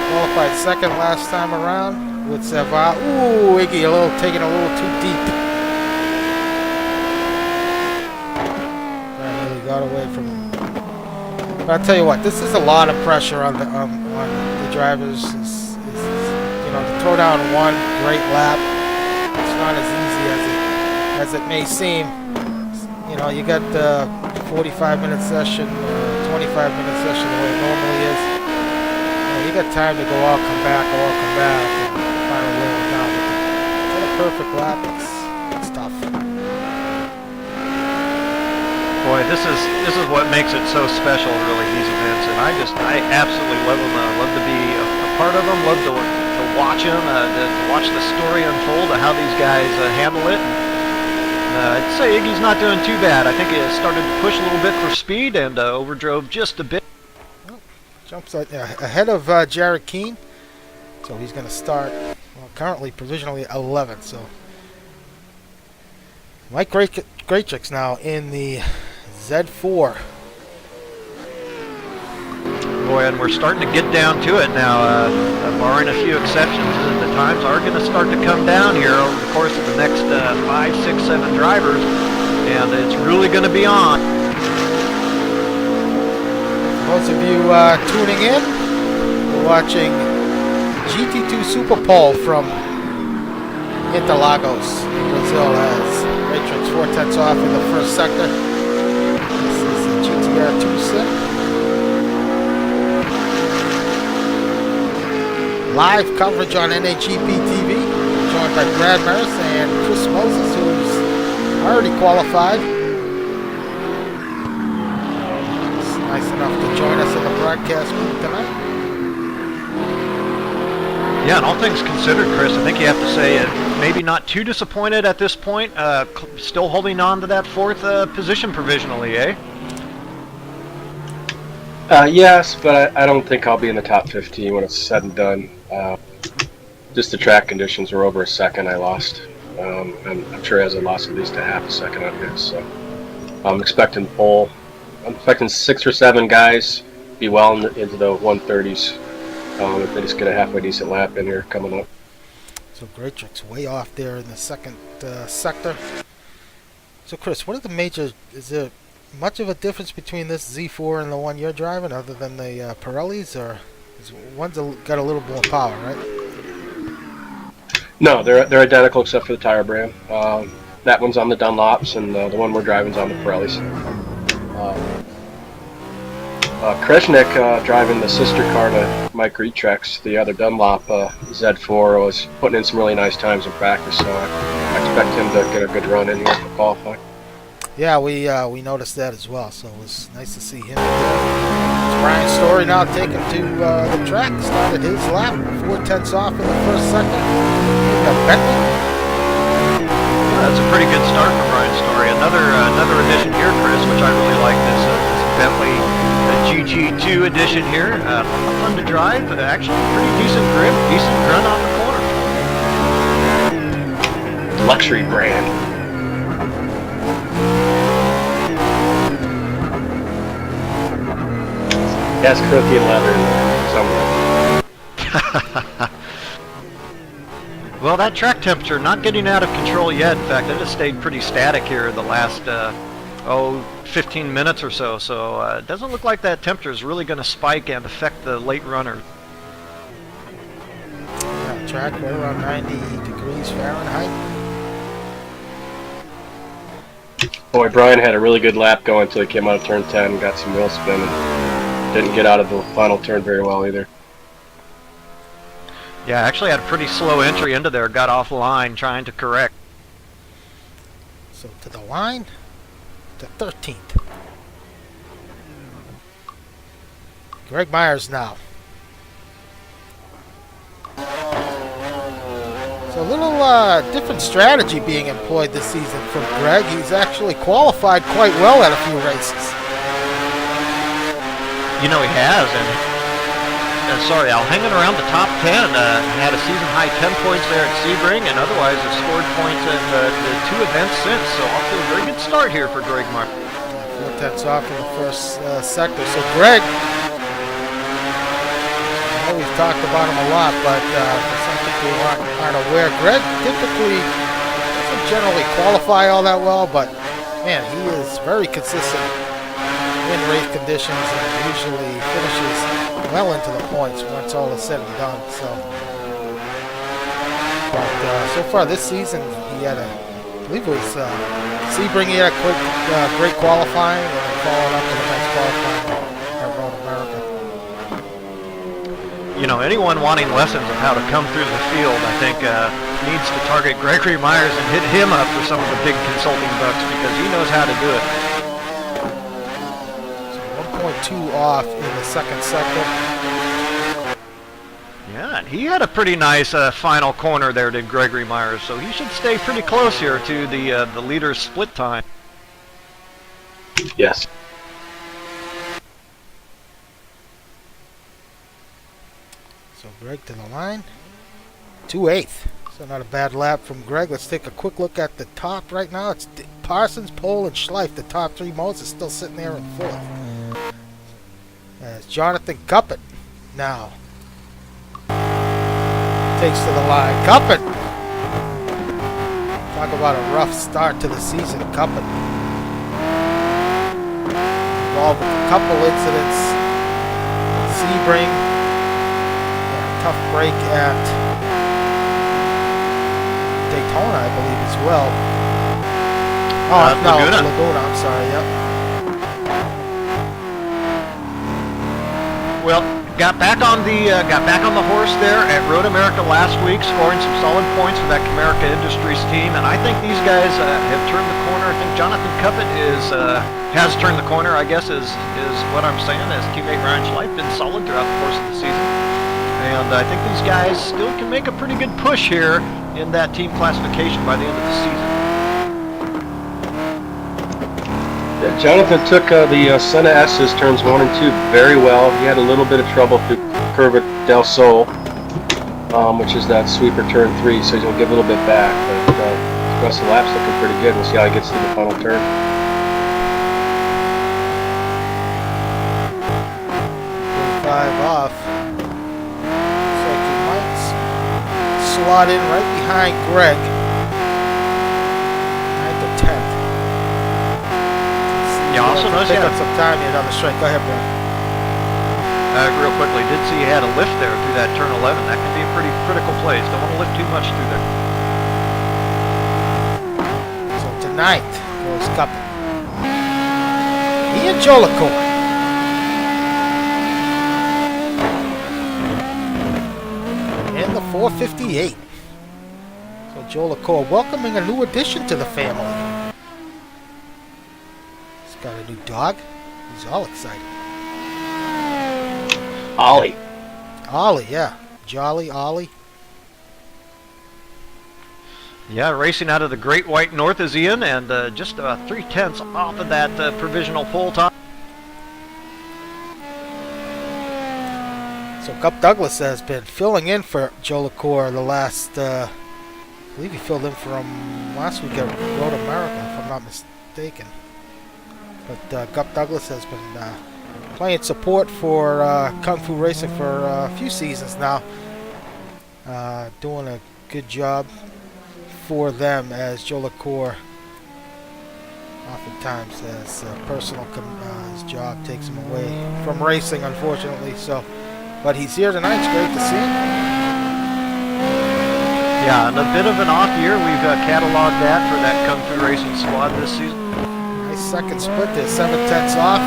qualified second last time around with Serval. Ooh, Iggy taking a little too deep. Really got away from him. But I'll tell you what, this is a lot of pressure on the drivers. To throw down one great lap, it's not as easy as it may seem. You know, you got the 45-minute session, 25-minute session the way it normally is. You got time to go out, come back, and finally roll it down. But to get a perfect lap, it's tough. Boy, this is what makes it so special, really, these events, and I absolutely love them. I love to be a part of them. Love to watch them, to watch the story unfold of how these guys handle it. I'd say Iggy's not doing too bad. I think he started to push a little bit for speed and overdrove just a bit. Well, jumps ahead of Jared Keene, so he's going to start. Well, currently provisionally 11th. So Mike Grachik's now in the Z4. Boy, and we're starting to get down to it now, barring a few exceptions. The times are going to start to come down here over the course of the next 5, 6, 7 drivers, and it's really going to be on. Those of you tuning in, we're watching GT2 Super Pole from Interlagos in Brazil as Matrix 4/10 off in the first sector. This is the GTR2 sim. Live coverage on NAGP TV, joined by Brad Maris and Chris Moses, who's already qualified. He's nice enough to join us in the broadcast booth tonight. Yeah, and all things considered, Chris, I think you have to say maybe not too disappointed at this point. Still holding on to that 4th position provisionally, eh? Yes, but I don't think I'll be in the top 15 when it's said and done. Just the track conditions were over a second I lost. I'm sure he has lost at least a half a second on his. So I'm expecting pole. I'm expecting 6 or 7 guys be well into the 130s. If they just get a halfway decent lap in here coming up. So Grachik's way off there in the second sector. So Chris, what are the major? Is there much of a difference between this Z4 and the one you're driving, other than the Pirellis, or is one's got a little more power, right? No, they're identical except for the tire brand. That one's on the Dunlops, and the one we're driving is on the Pirellis. Kreshnik driving the sister car to Mike Retrex, the other Dunlop Z4, was putting in some really nice times in practice, so I expect him to get a good run in here for qualifying. Yeah, we noticed that as well, so it was nice to see him. It's Brian Story now taking to the track. Started his lap, 4/10 off in the first sector. That's a pretty good start for Brian Story. Another addition here, Chris, which I really like. This Bentley GT2 edition here. Fun to drive, but actually pretty decent grip, decent run on the corner. Luxury brand. Yes, Corinthian leather somewhere. Well, that track temperature not getting out of control yet. In fact, it has stayed pretty static here the last 15 minutes or so. So it doesn't look like that temperature is really going to spike and affect the late runner. Yeah, track right around 90 degrees Fahrenheit. Boy, Brian had a really good lap going until he came out of turn 10, got some wheel spin, and didn't get out of the final turn very well either. Yeah, actually had a pretty slow entry into there, got off the line trying to correct. So to the line, to 13th. Greg Myers now. So a little different strategy being employed this season from Greg. He's actually qualified quite well at a few races. You know he has, and sorry, Al, hanging around the top 10. Had a season-high 10 points there at Sebring, and otherwise has scored points in the 2 events since. So off to a very good start here for Greg Myers. 4/10 off in the first sector. So Greg, I know we've talked about him a lot, but for some people who aren't aware, Greg typically doesn't generally qualify all that well, but man, he is very consistent in race conditions and usually finishes well into the points once all is said and done. So, but so far this season, he had I believe it was Sebring. He had a quick, great qualifying, and then followed up with a nice qualifying at Road America. You know, anyone wanting lessons of how to come through the field, I think, needs to target Gregory Myers and hit him up for some of the big consulting bucks, because he knows how to do it. 2 off in the second sector. Yeah, and he had a pretty nice final corner there, did Gregory Myers, so he should stay pretty close here to the leader's split time. Yes. So Greg to the line. 2/8. So not a bad lap from Greg. Let's take a quick look at the top right now. It's Parsons, Pole, and Schleif. The top 3 modes are still sitting there in 4th. As Jonathan Cuppet now takes to the line. Cuppet! Talk about a rough start to the season. Cuppet involved with a couple incidents. Sebring. A tough break at Daytona, I believe, as well. Oh, no, Laguna, I'm sorry, yep. Well, got back on the horse there at Road America last week, scoring some solid points for that Comerica Industries team, and I think these guys have turned the corner. I think Jonathan Cuppet has turned the corner, I guess is what I'm saying, as teammate Ryan Schleif been solid throughout the course of the season. And I think these guys still can make a pretty good push here in that team classification by the end of the season. Yeah, Jonathan took the Senna S's turns 1 and 2 very well. He had a little bit of trouble through Curva del Sol, which is that sweeper turn 3, so he's going to give a little bit back. But the rest of the lap's looking pretty good. We'll see how he gets to the final turn. 45 off. Slot in right behind Greg. 9th or 10th. Yeah, also notice pick up some time here down the straight. Go ahead, Brian. Real quickly, did see he had a lift there through that turn 11. That can be a pretty critical place. Don't want to lift too much through there. So tonight goes Cuppet. He and Jolicoeur. In the 458. So Jolicoeur welcoming a new addition to the family. He's got a new dog. He's all excited. Ollie. Ollie, yeah. Jolly Ollie. Yeah, racing out of the Great White North is Ian, and just 3/10 off of that provisional pole time. So Gup Douglas has been filling in for Jolicoeur the last, I believe he filled in from last week at Road America, if I'm not mistaken. But Gup Douglas has been playing support for Kung Fu Racing for a few seasons now. Doing a good job for them, as Jolicoeur oftentimes as personal his job takes him away from racing, unfortunately. So, but he's here tonight. It's great to see him. Yeah, and a bit of an off year. We've cataloged that for that Kung Fu Racing squad this season. Nice second split there, 7/10 off.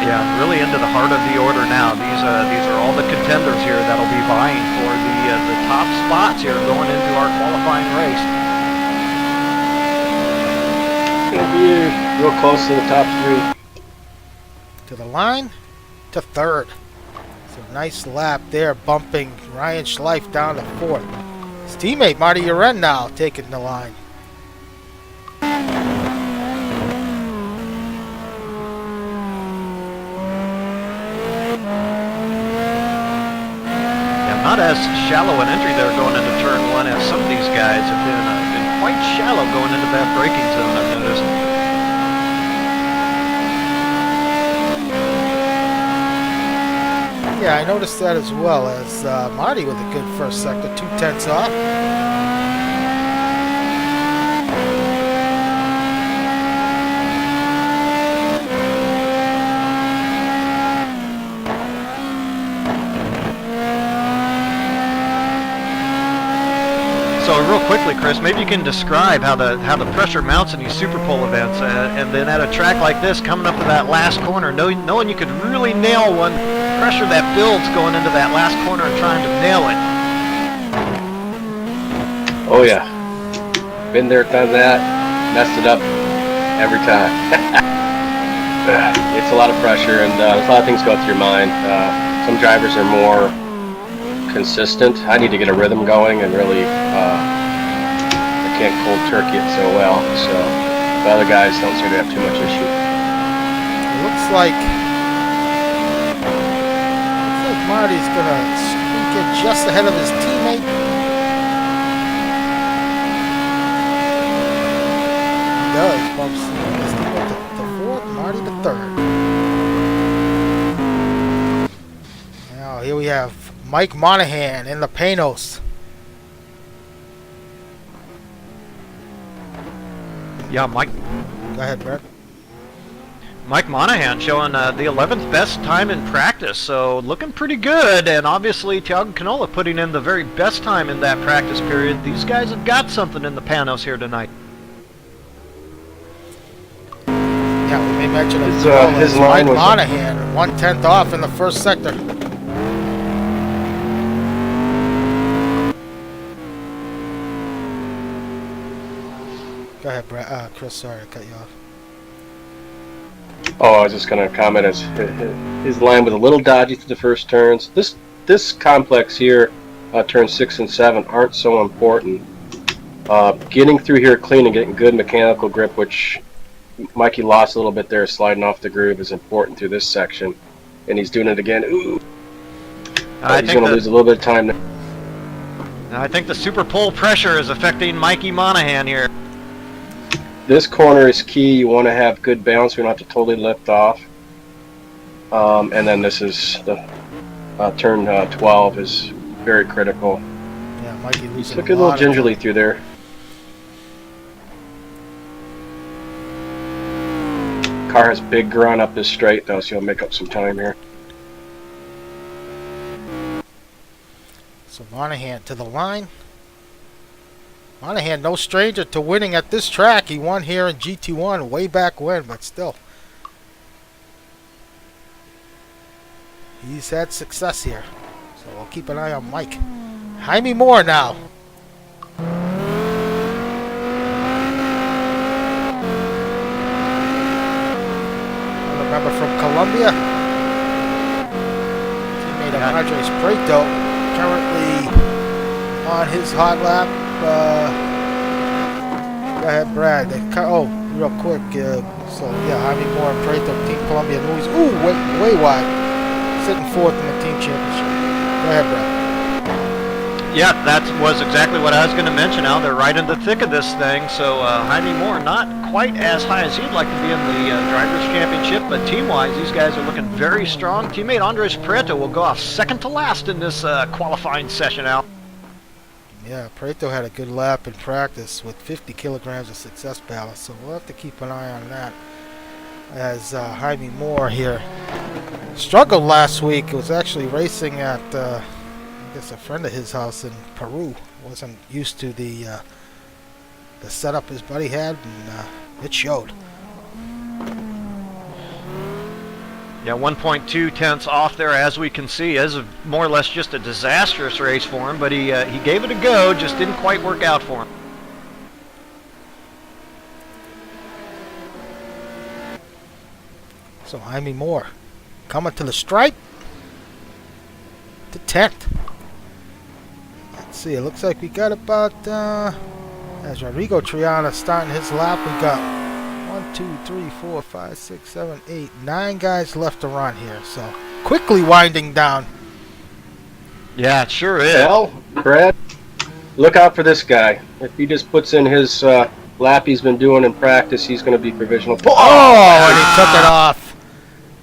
Yeah, really into the heart of the order now. These are all the contenders here that'll be vying for the top spots here going into our qualifying race. Gonna be real close to the top 3. To the line, to third. So nice lap there, bumping Ryan Schleif down to 4th. His teammate Marty Eiran now taking the line. Not as shallow an entry there going into turn 1 as some of these guys have been quite shallow going into that braking zone, I've noticed. Yeah, I noticed that as well, as Marty with a good first sector, 2/10 off. So real quickly, Chris, maybe you can describe how the pressure mounts in these Super Pole events, and then at a track like this, coming up to that last corner, knowing you could really nail one, pressure that builds going into that last corner and trying to nail it. Oh yeah, been there, done that, messed it up every time. it's a lot of pressure, and a lot of things go through your mind. Some drivers are more consistent. I need to get a rhythm going, and really, I can't cold turkey it so well. So the other guys don't seem to have too much issue. It looks like Marty's gonna squeak in just ahead of his teammate. He does. Bumps his teammate to fourth, Marty to third. Now here we have Mike Monahan in the Panos. Yeah, Mike Go ahead, Brett. Monahan showing the 11th best time in practice, so looking pretty good, and obviously Thiago Canola putting in the very best time in that practice period. These guys have got something in the Panos here tonight. Yeah, we may mention His line Mike was Monahan, 1/10 off in the first sector. Go ahead, Brett. Chris, sorry to cut you off. Oh, I was just going to comment as his line was a little dodgy through the first turns. This complex here, turns 6 and 7, aren't so important. Getting through here clean and getting good mechanical grip, which Mikey lost a little bit there, sliding off the groove, is important through this section. And he's doing it again. Ooh. He's going to lose a little bit of time now. I think the super pull pressure is affecting Mikey Monahan here. This corner is key. You want to have good balance. We don't have to totally lift off. And then this is the turn 12 is very critical. Yeah, Mikey losing He's looking a little gingerly through there. Car has big grunt up this straight though, so he'll make up some time here. So Monahan to the line. Monahan, no stranger to winning at this track. He won here in GT1 way back when, but still. He's had success here. So we'll keep an eye on Mike. Jaime Moore now. Remember from Colombia? Teammate of Andres Preto, currently on his hot lap. Go ahead, Brad. Real quick. So yeah, Jaime Moore and Preto, Team Colombia News. Ooh, way wide. Sitting fourth in the team championship. Go ahead, Brad. Yeah, that was exactly what I was going to mention. Now they're right in the thick of this thing. So Jaime Moore not quite as high as he'd like to be in the Drivers' Championship, but team-wise, these guys are looking very strong. Teammate Andres Preto will go off second to last in this qualifying session out. Yeah, Preto had a good lap in practice with 50 kilograms of success ballast, so we'll have to keep an eye on that. As Jaime Moore here struggled last week. It was actually racing at, I guess, a friend of his house in Peru. Wasn't used to the setup his buddy had, and it showed. Yeah, 1.2 tenths off there, as we can see. It is more or less just a disastrous race for him, but he gave it a go, just didn't quite work out for him. So Jaime Moore coming to the stripe to 10th. Let's see, it looks like we got about, as Rodrigo Triana starting his lap, we got 1, 2, 3, 4, 5, 6, 7, 8, 9 guys left to run here. So quickly winding down. Yeah, it sure is. Well, Brad, look out for this guy. If he just puts in his lap he's been doing in practice, he's going to be provisional. Oh, and he took it off.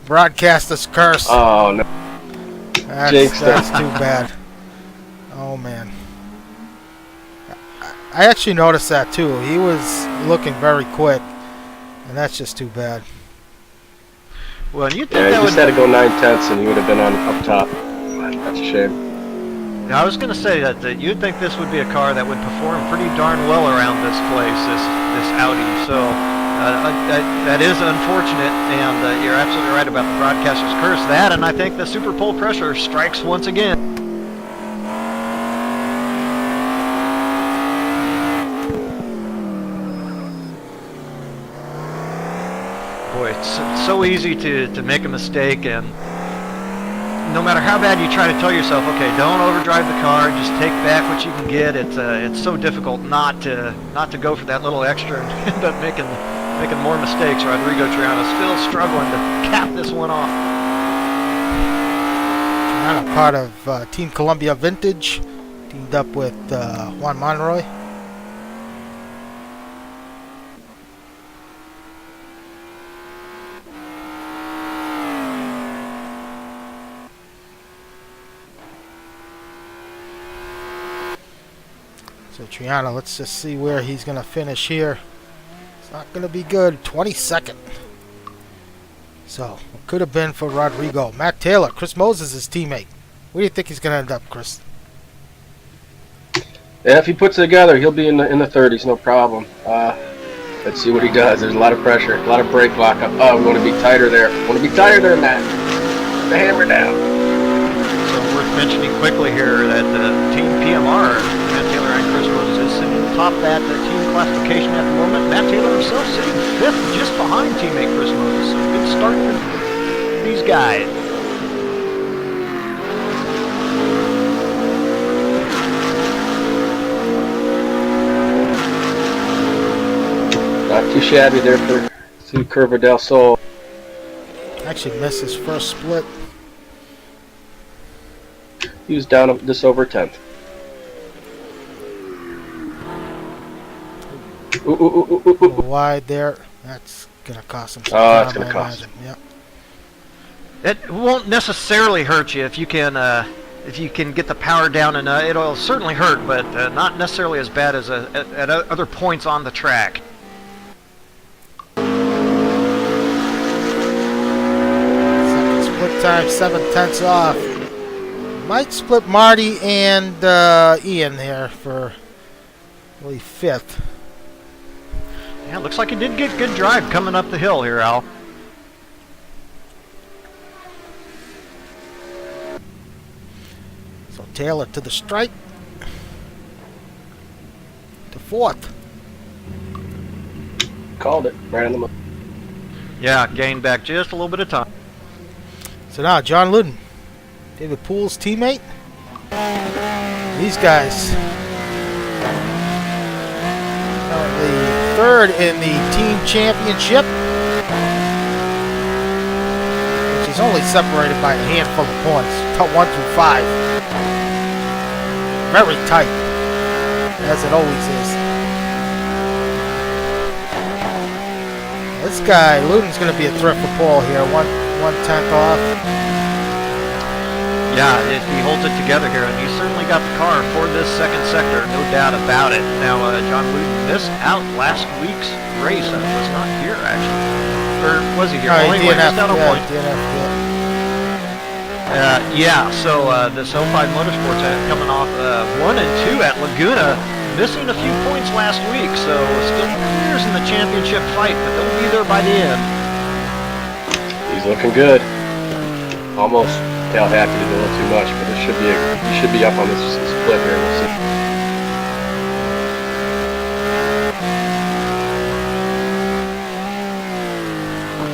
Broadcaster's curse. Oh, no. That's too bad. Oh, man. I actually noticed that, too. He was looking very quick, and that's just too bad. Well, you think Yeah, that he just would... had to go 9 tenths, and he would have been on up top. That's a shame. Now, I was going to say that you'd think this would be a car that would perform pretty darn well around this place, this Audi. So that is unfortunate, and you're absolutely right about the broadcaster's curse. That, and I think the super pull pressure strikes once again. Boy, boy, it's so easy to make a mistake, and no matter how bad you try to tell yourself, okay, don't overdrive the car, just take back what you can get. It's so difficult not to go for that little extra and end up making more mistakes. Rodrigo Triana still struggling to cap this one off. Triana, part of Team Columbia Vintage, teamed up with Juan Monroy. So Triana, let's just see where he's going to finish here. It's not going to be good. 22nd. So, it could have been for Rodrigo. Matt Taylor, Chris Moses' teammate. Where do you think he's going to end up, Chris? Yeah, if he puts it together, he'll be in the 30s, no problem. Let's see what he does. There's a lot of pressure, a lot of brake lockup. Oh, we want to be tighter there. Want to be tighter there, Matt. Put the hammer down. So worth mentioning quickly here that Team PMR, Matt Taylor and Chris Moses, is sitting atop that team classification at the moment. Matt Taylor himself sitting 5th, just behind teammate Chris Moses. So good start for these guys. Not too shabby there for Sue Curva del Sol. Actually missed his first split. He was down just over 10th. Wide there. That's going to cost him some Oh, time, that's going to I cost imagine. him. Yep. It won't necessarily hurt you if you can get the power down, and it'll certainly hurt, but not necessarily as bad as at other points on the track. Second split time, 7/10 off. Might split Marty and Ian there for really 5th. Yeah, looks like he did get good drive coming up the hill here, Al. So Taylor to the stripe. To 4th. Called it right in the middle. Yeah, gained back just a little bit of time. So now John Luden, David Poole's teammate. These guys currently 3rd in the team championship, which is only separated by a handful of points, top 1 through 5. Very tight, as it always is. This guy, Luden's going to be a threat for Paul here, 1/10 off. Yeah, if he holds it together here, and he's certainly got the car for this second sector, no doubt about it. Now, John Luden missed out last week's race and was not here, actually. Or was he here? Oh, Well, anyway, DNF, missed out on yeah, points. DNF, So this 05 Motorsports coming off 1 and 2 at Laguna, missing a few points last week, so still years in the championship fight, but they'll be there by the end. He's looking good. Almost tail happy to do a little too much, but he should be up on this split here. We'll see.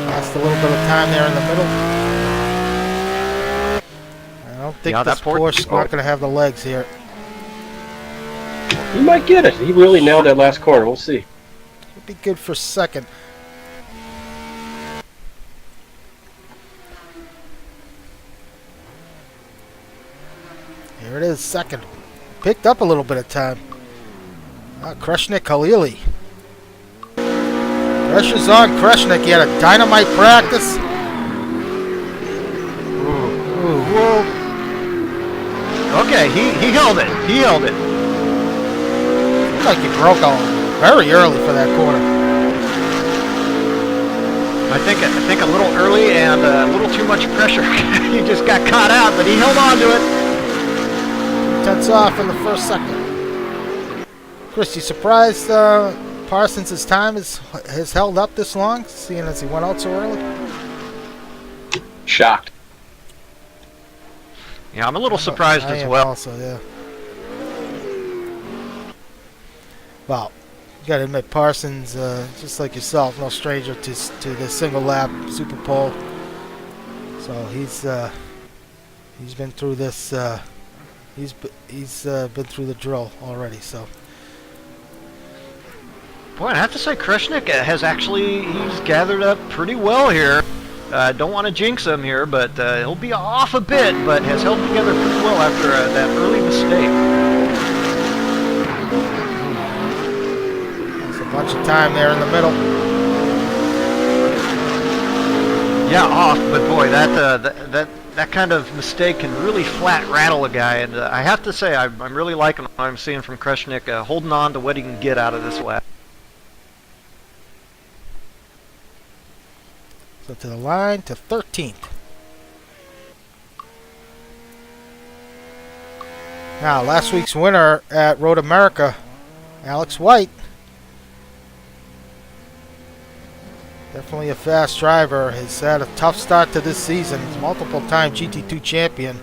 Lost a little bit of time there in the middle. I don't think Yeah, this that Porsche's not going to have the legs here. He might get it. He really nailed that last corner. We'll see. It'll be good for 2nd. Here it is, 2nd. Picked up a little bit of time. Kreshnik Khalili. Pressure's on Kreshnik. He had a dynamite practice. Ooh. Okay, he held it. He held it. Looks like he broke out very early for that corner. I think a little early and a little too much pressure. He just got caught out, but he held on to it. 10ths off in the first sector. Chris, you surprised Parsons' time has held up this long, seeing as he went out so early? Shocked. Yeah, I'm a little surprised I as am well. also, yeah. Well, You got to admit, Parsons, just like yourself, no stranger to the single lap Super Pole. So he's been through this. He's been through the drill already. So. Boy, I have to say, Kreshnik has he's gathered up pretty well here. Don't want to jinx him here, but he'll be off a bit, but has held together pretty well after that early mistake. There's a bunch of time there in the middle. Yeah, off, but boy, that kind of mistake can really flat rattle a guy, and I have to say, I'm really liking what I'm seeing from Kreshnik, holding on to what he can get out of this lap. So to the line to 13th. Now, last week's winner at Road America, Alex White. Definitely a fast driver. Has had a tough start to this season. He's multiple-time GT2 champion.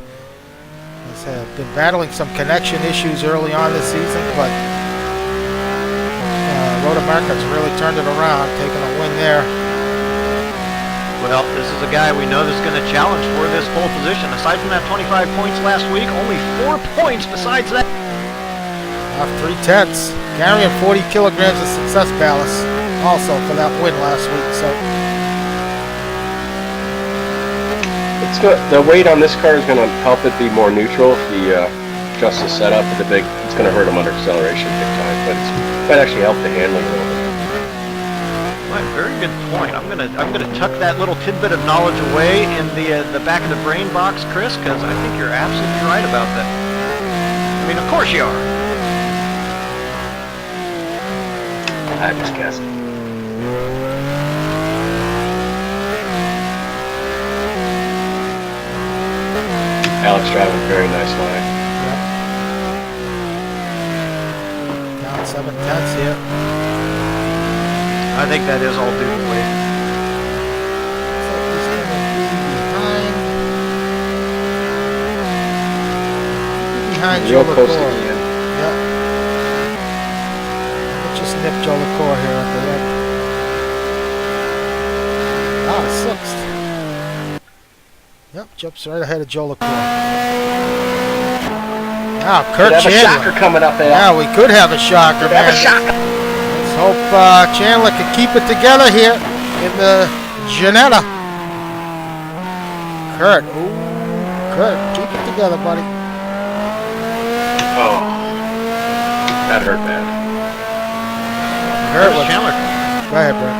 Has been battling some connection issues early on this season, but Road America's really turned it around, taking a win there. Well, this is a guy we know that's going to challenge for this pole position. Aside from that 25 points last week, only 4 points besides that. Off 3/10, carrying 40 kilograms of success ballast also for that win last week. So It's good. The weight on this car is going to help it be more neutral if he adjusts the setup. It's going to hurt him under acceleration big time, but it might actually help the handling a little bit. Right, very good point. I'm gonna tuck that little tidbit of knowledge away in the back of the brain box, Chris, because I think you're absolutely right about that. I mean, of course you are. I just guessed. Alex driving very nice line. Yep. Down 7/10 here. I think that is all due to weight. So he's going to be behind Joe Real close to LaCour. the end. Yep. Let's just nip Joe LaCour here at the end. Sixth. Yep, jumps right ahead of Joe LaCour. Now, Kurt Could have a Chandler. shocker coming up, Al. Yeah, we could have a shocker, Could man. have a shocker. Let's hope Chandler can keep it together here in the Ginetta. Kurt, keep it together, buddy. Oh, that hurt bad. Kurt, Chandler go ahead, Brett.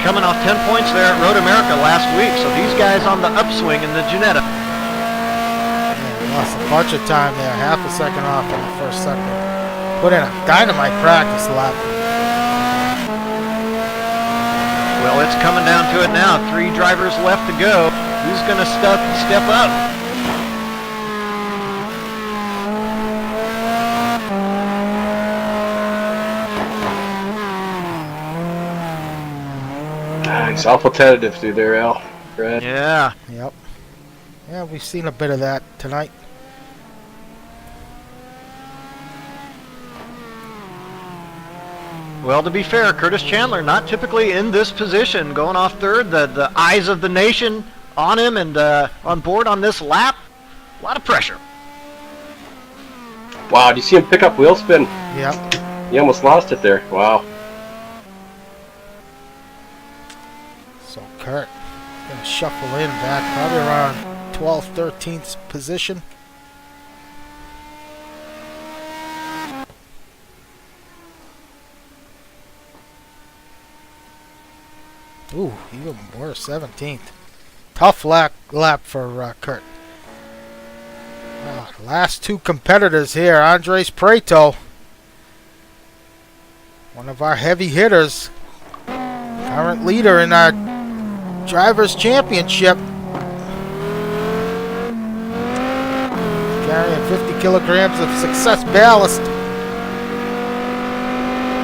coming off 10 points there at Road America last week, so these guys on the upswing in the Ginetta. Yeah, lost a bunch of time there, half a second off in the first sector. Put in a dynamite practice lap. Well, it's coming down to it now. 3 drivers left to go. Who's going to step up? He's awful tentative through there, Al. Brad. Yeah. Yep. Yeah, we've seen a bit of that tonight. Well, to be fair, Curtis Chandler not typically in this position, going off third. The eyes of the nation on him and on board on this lap. A lot of pressure. Wow, do you see him pick up wheel spin? Yep. He almost lost it there. Wow. So Kurt going to shuffle in back probably around 12th, 13th position. Ooh, even worse, 17th. Tough lap for Kurt. Last 2 competitors here. Andres Preto, one of our heavy hitters, current leader in our Drivers' Championship, carrying 50 kilograms of success ballast.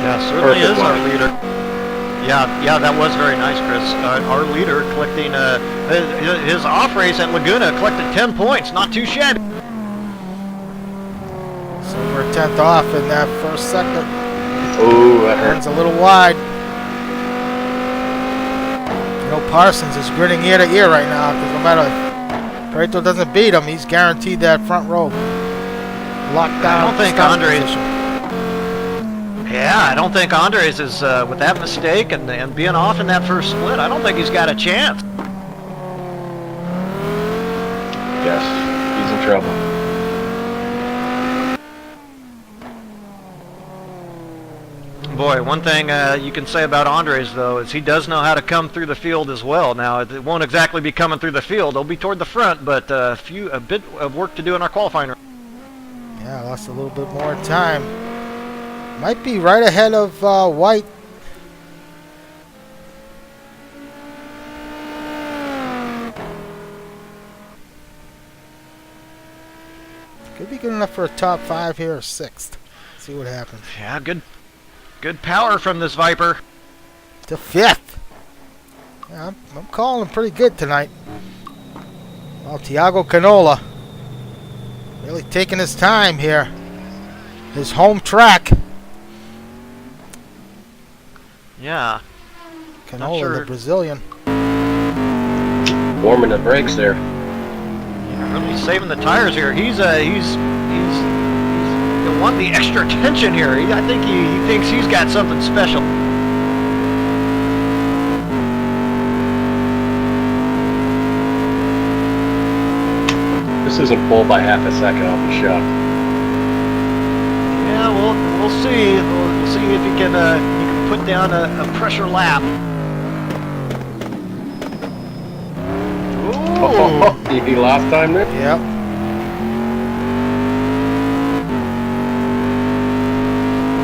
Yeah, certainly Perfect is our line. leader. Yeah, that was very nice, Chris. Our leader collecting his off race at Laguna collected 10 points. Not too shabby. So we're 10th off in that first sector. Oh, that One's hurt. a little wide. You know, Parsons is grinning ear to ear right now because no matter if Pareto doesn't beat him, he's guaranteed that front row. Locked down. I don't think starting Andres. position. Yeah, I don't think Andres is with that mistake and being off in that first split. I don't think he's got a chance. Yes, he's in trouble. Boy, one thing you can say about Andres, though, is he does know how to come through the field as well. Now, it won't exactly be coming through the field. He'll be toward the front, but a bit of work to do in our qualifying. Yeah, lost a little bit more time. Might be right ahead of White. Could be good enough for a top 5 here or 6th. See what happens. Yeah, good power from this Viper. To 5th. Yeah, I'm calling him pretty good tonight. Well, Tiago Canola really taking his time here. His home track. Yeah. Canola, sure. the Brazilian. Warming the brakes there. Yeah, really saving the tires here. He's want the extra attention here. I think he thinks he's got something special. This isn't pole by half a second, I'll be shocked. Yeah, we'll see. We'll see if he can put down a pressure lap. Oh, he last time there? Yep.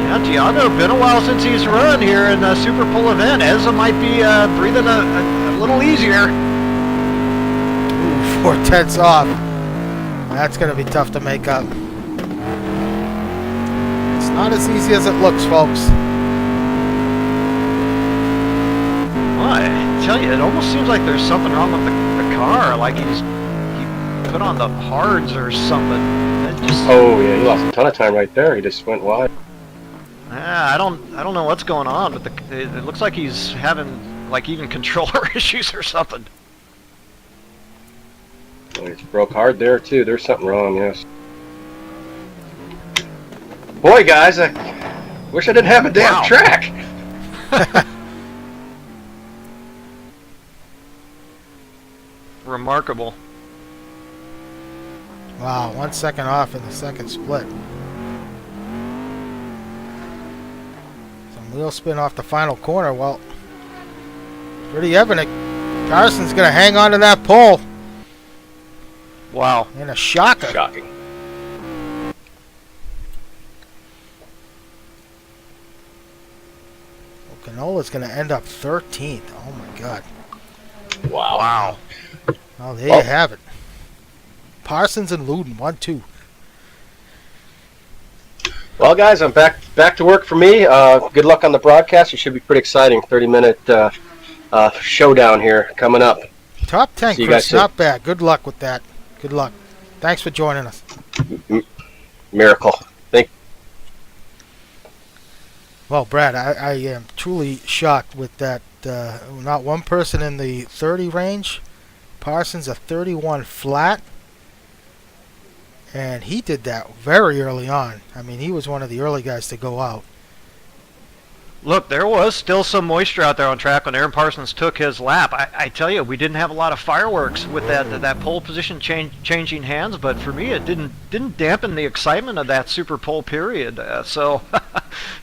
Yeah, Tiago, been a while since he's run here in the Super Pole event. Ezra might be breathing a little easier. Ooh, 4/10 off. That's going to be tough to make up. It's not as easy as it looks, folks. Well, I tell you, it almost seems like there's something wrong with the car. Like he put on the hards or something. Oh yeah, he lost a ton of time right there. He just went wide. I don't know what's going on, but it looks like he's having like even controller issues or something. He broke hard there too. There's something wrong. Yes. Boy, guys, I wish I didn't have a damn track. Remarkable. Wow, 1 second off in the second split. Some wheel spin off the final corner. Well, pretty evident. Parsons going to hang on to that pole. Wow. In a shocker. Shocking. Well, Canola's going to end up 13th. Oh my God. Wow. Well, there you have it. Parsons and Luden, 1-2. Well, guys, I'm back to work for me. Good luck on the broadcast. It should be pretty exciting. 30-minute showdown here coming up. Top 10, See you Chris. guys soon. Not bad. Good luck with that. Good luck. Thanks for joining us. Miracle. Thank. Well, Brad, I am truly shocked with that. Not one person in the 30 range. Parsons a 31 flat. And he did that very early on. I mean, he was one of the early guys to go out. Look, there was still some moisture out there on track when Aaron Parsons took his lap. I tell you, we didn't have a lot of fireworks with that pole position changing hands, but for me, it didn't dampen the excitement of that Super Pole period. So,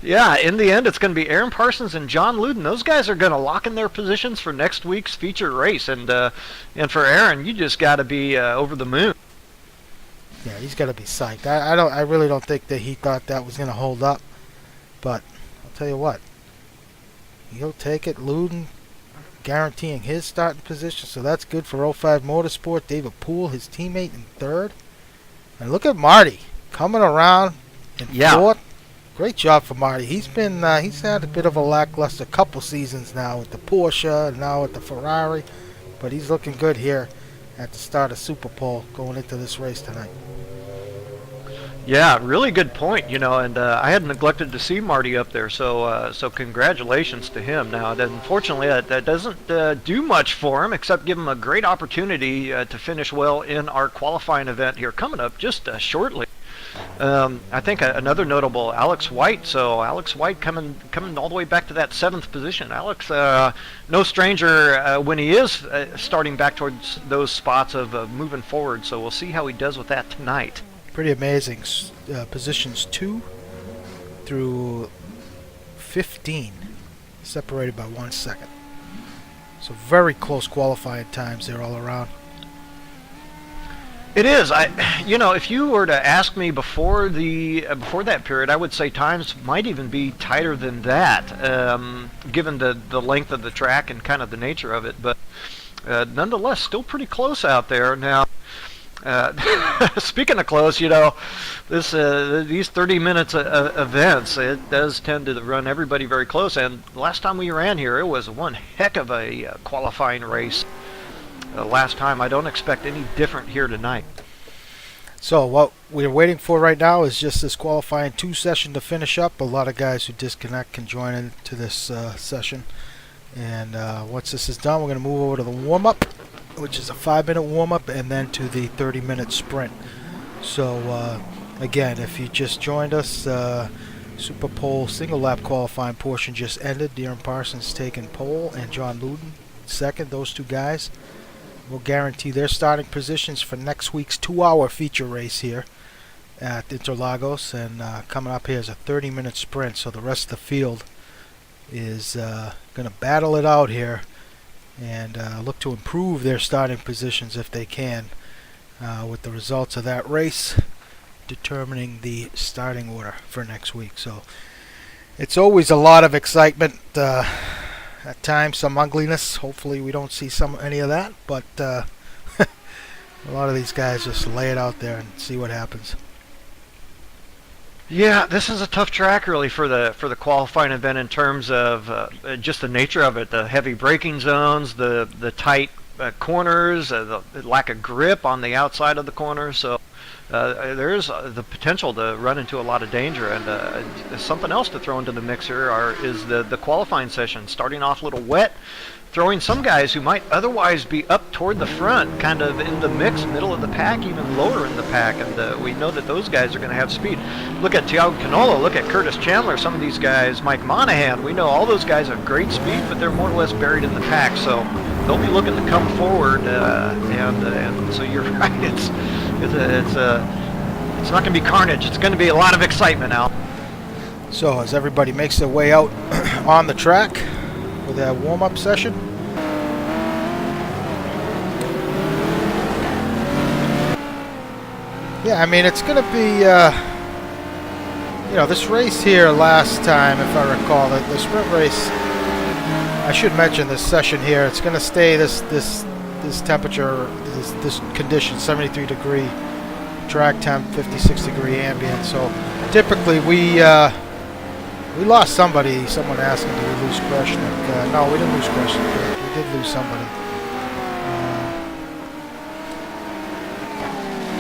yeah, in the end, it's going to be Aaron Parsons and John Luden. Those guys are going to lock in their positions for next week's feature race, and for Aaron, you just got to be over the moon. Yeah, he's got to be psyched. I really don't think that he thought that was going to hold up. But I'll tell you what, he'll take it. Luden guaranteeing his starting position, so that's good for 05 Motorsport. David Poole, his teammate, in third. And look at Marty coming around in fourth. Great job for Marty. He's had a bit of a lackluster couple seasons now with the Porsche and now with the Ferrari, but he's looking good here at the start of Super Pole going into this race tonight. Yeah, really good point. And I had neglected to see Marty up there, so congratulations to him. Now, unfortunately, that doesn't do much for him except give him a great opportunity to finish well in our qualifying event here coming up just shortly. I think another notable, Alex White. So Alex White coming all the way back to that 7th position. Alex, no stranger when he is starting back towards those spots of moving forward. So we'll see how he does with that tonight. Pretty amazing. Positions 2 through 15, separated by 1 second. So very close qualifying times there all around. It is. If you were to ask me before that period, I would say times might even be tighter than that, given the length of the track and kind of the nature of it. But nonetheless, still pretty close out there now. Speaking of close, these 30 minutes events, it does tend to run everybody very close. And last time we ran here, it was one heck of a qualifying race. Last time, I don't expect any different here tonight. So what we're waiting for right now is just this qualifying 2 session to finish up. A lot of guys who disconnect can join into this session. And once this is done, we're going to move over to the warm-up, which is a 5-minute warm-up, and then to the 30-minute sprint. So again, if you just joined us, Super Pole single lap qualifying portion just ended. Darren Parsons taking pole and John Luden second. Those 2 guys will guarantee their starting positions for next week's 2-hour feature race here at Interlagos. And coming up here is a 30-minute sprint, so the rest of the field is going to battle it out here and look to improve their starting positions if they can, with the results of that race determining the starting order for next week. So it's always a lot of excitement, at times some ugliness. Hopefully we don't see any of that, but a lot of these guys just lay it out there and see what happens. Yeah, this is a tough track really for the qualifying event in terms of just the nature of it, the heavy braking zones, the tight corners, the lack of grip on the outside of the corners. So there is the potential to run into a lot of danger. And something else to throw into the mixer is the qualifying session, starting off a little wet, throwing some guys who might otherwise be up toward the front, kind of in the mix, middle of the pack, even lower in the pack, and we know that those guys are going to have speed. Look at Tiago Canolo, look at Curtis Chandler, some of these guys, Mike Monahan, we know all those guys have great speed, but they're more or less buried in the pack, so they'll be looking to come forward, and so you're right, it's not going to be carnage, it's going to be a lot of excitement, Al. So as everybody makes their way out on the track for that warm-up session, yeah, I mean, it's going to be, this race here last time, if I recall, the sprint race, I should mention this session here, it's going to stay this temperature, this condition, 73 degree track temp, 56 degree ambient. So typically we lost someone asking, did we lose Kreshnik? No, we didn't lose Kreshnik, we did lose somebody.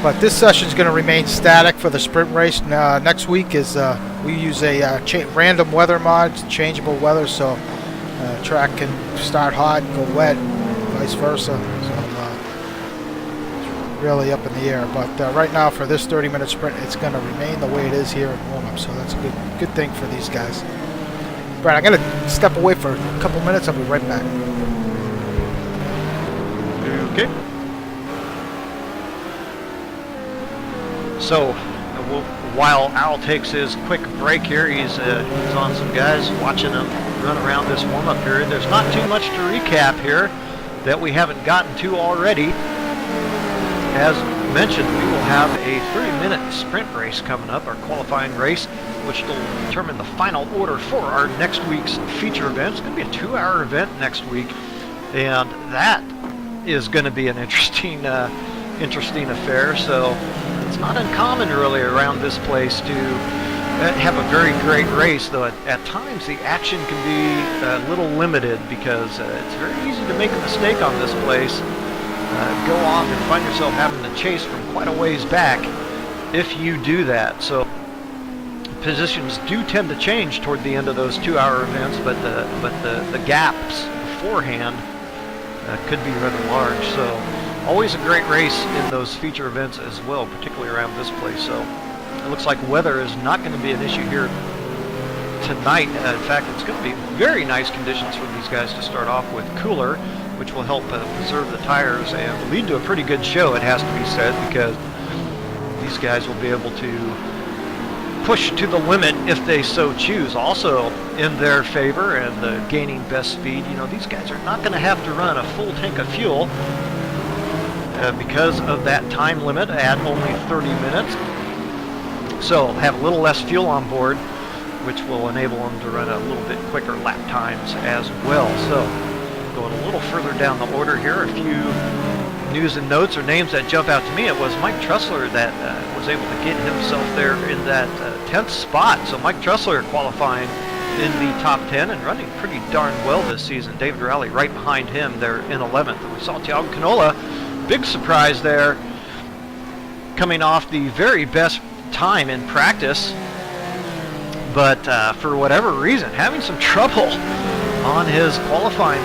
But this session is going to remain static for the sprint race. Next week is we use a random weather mod, changeable weather, so track can start hot and go wet, vice versa. So it's really up in the air. But right now for this 30-minute sprint, it's going to remain the way it is here in warm-up. So that's a good thing for these guys. Brad, I'm going to step away for a couple minutes. I'll be right back. Okay. So, while Al takes his quick break here, he's on some guys, watching them run around this warm-up period. There's not too much to recap here that we haven't gotten to already. As mentioned, we will have a 30-minute sprint race coming up, our qualifying race, which will determine the final order for our next week's feature event. It's going to be a 2-hour event next week, and that is going to be an interesting affair. So it's not uncommon really around this place to have a very great race, though at times the action can be a little limited because it's very easy to make a mistake on this place, go off and find yourself having to chase from quite a ways back, if you do that. So positions do tend to change toward the end of those 2-hour events, but the gaps beforehand could be rather large. So always a great race in those feature events as well, particularly around this place. So it looks like weather is not going to be an issue here tonight. In fact, it's going to be very nice conditions for these guys to start off with. Cooler, which will help preserve the tires and lead to a pretty good show, it has to be said, because these guys will be able to push to the limit if they so choose. Also in their favor and gaining best speed, you know, these guys are not going to have to run a full tank of fuel because of that time limit at only 30 minutes. So have a little less fuel on board, which will enable them to run a little bit quicker lap times as well. So going a little further down the order here, a few news and notes or names that jump out to me. It was Mike Trussler that was able to get himself there in that 10th spot. So Mike Trussler qualifying in the top 10 and running pretty darn well this season. David Rowley right behind him there in 11th. And we saw Thiago Canola, big surprise there, coming off the very best time in practice, but for whatever reason having some trouble on his qualifying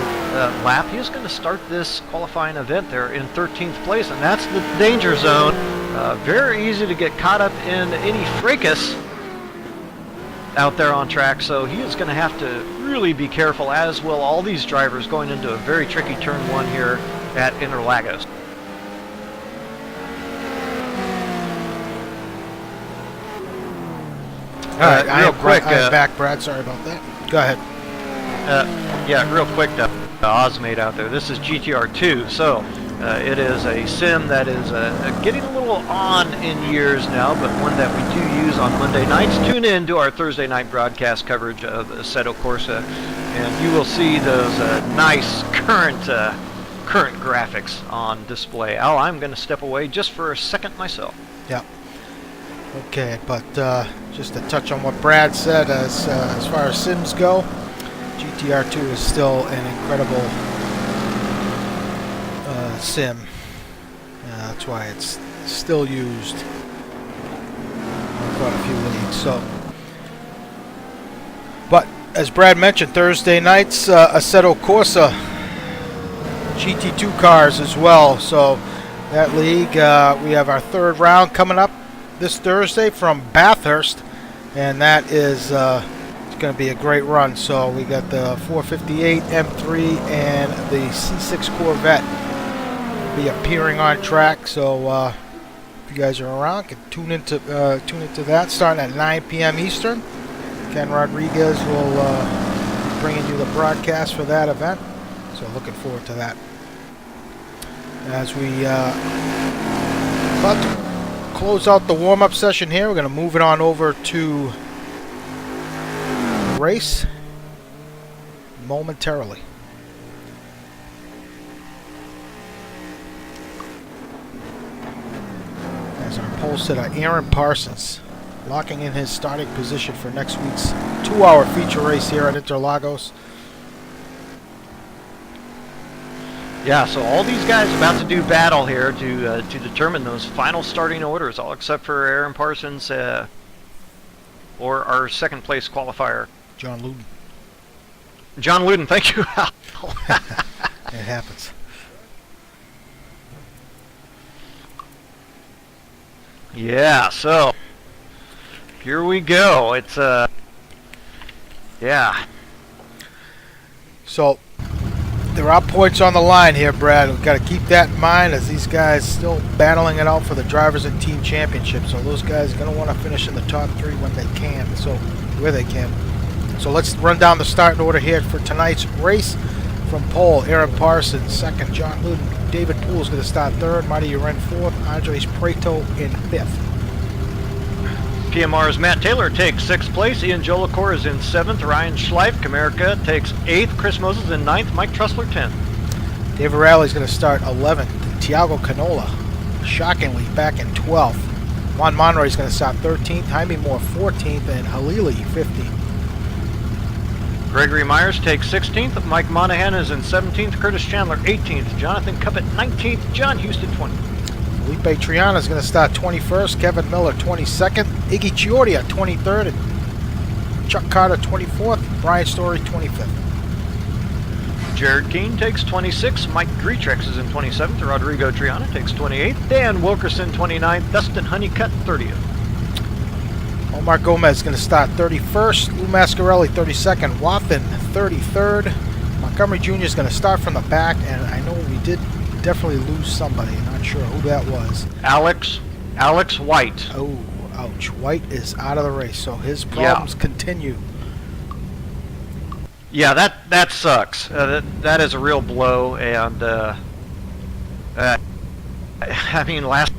lap. He is going to start this qualifying event there in 13th place, and that's the danger zone. Very easy to get caught up in any fracas out there on track, so he is going to have to really be careful, as will all these drivers going into a very tricky turn 1 here at Interlagos. All right, real quick. I'm back, Brad. Sorry about that. Go ahead. Yeah, real quick, Ozmate out there. This is GTR2, so it is a sim that is getting a little on in years now, but one that we do use on Monday nights. Tune in to our Thursday night broadcast coverage of Assetto Corsa, and you will see those nice current graphics on display. Al, I'm going to step away just for a second myself. Yeah. Okay, but just to touch on what Brad said, as far as sims go, GTR2 is still an incredible sim. That's why it's still used in quite a few leagues. So, but as Brad mentioned, Thursday nights, Assetto Corsa GT2 cars as well. So that league, we have our 3rd round coming up this Thursday from Bathurst, and that is it's going to be a great run. So we got the 458 M3 and the C6 Corvette be appearing on track. So if you guys are around, can tune into that starting at 9 p.m. Eastern. Ken Rodriguez will be bringing you the broadcast for that event. So looking forward to that. As we about to close out the warm-up session here, we're going to move it on over to the race momentarily. As our pole sitter Eiran Parsons locking in his starting position for next week's 2-hour feature race here at Interlagos. Yeah, so all these guys about to do battle here to determine those final starting orders, all except for Eiran Parsons or our 2nd place qualifier, John Luden. John Luden, thank you. It happens. Yeah, so here we go. It's yeah. So there are points on the line here, Brad. We've got to keep that in mind as these guys still battling it out for the drivers and team championship. So those guys are going to want to finish in the top 3 when they can, so where they can. So let's run down the starting order here for tonight's race. From pole, Eiran Parsons 2nd, John Luden, David Poole is going to start 3rd, Marty Eiran 4th, Andres Preto in 5th. PMR's Matt Taylor takes 6th place. Ian Jolicoeur is in 7th. Ryan Schleif, Comerica, takes 8th. Chris Moses in 9th. Mike Trussler 10th. David Rowley is going to start 11th. Thiago Canola, shockingly, back in 12th. Juan Monroy is going to start 13th. Jaime Moore 14th. And Halili 15th. Gregory Myers takes 16th. Mike Monahan is in 17th. Curtis Chandler 18th. Jonathan Cuppett 19th. John Houston 20th. Felipe Triana is going to start 21st, Kevin Miller 22nd, Iggy Chiordia 23rd, and Chuck Carter 24th, Brian Story 25th. Jared Keane takes 26th, Mike Greetrex is in 27th, Rodrigo Triana takes 28th, Dan Wilkerson 29th, Dustin Honeycutt 30th. Omar Gomez is going to start 31st, Lou Mascarelli 32nd, Wathen 33rd, Montgomery Jr. is going to start from the back, and I know we did definitely lose somebody. Not sure who that was. Alex White. Oh, ouch. White is out of the race, so his problems continue. Yeah, that sucks. That is a real blow, and I mean, last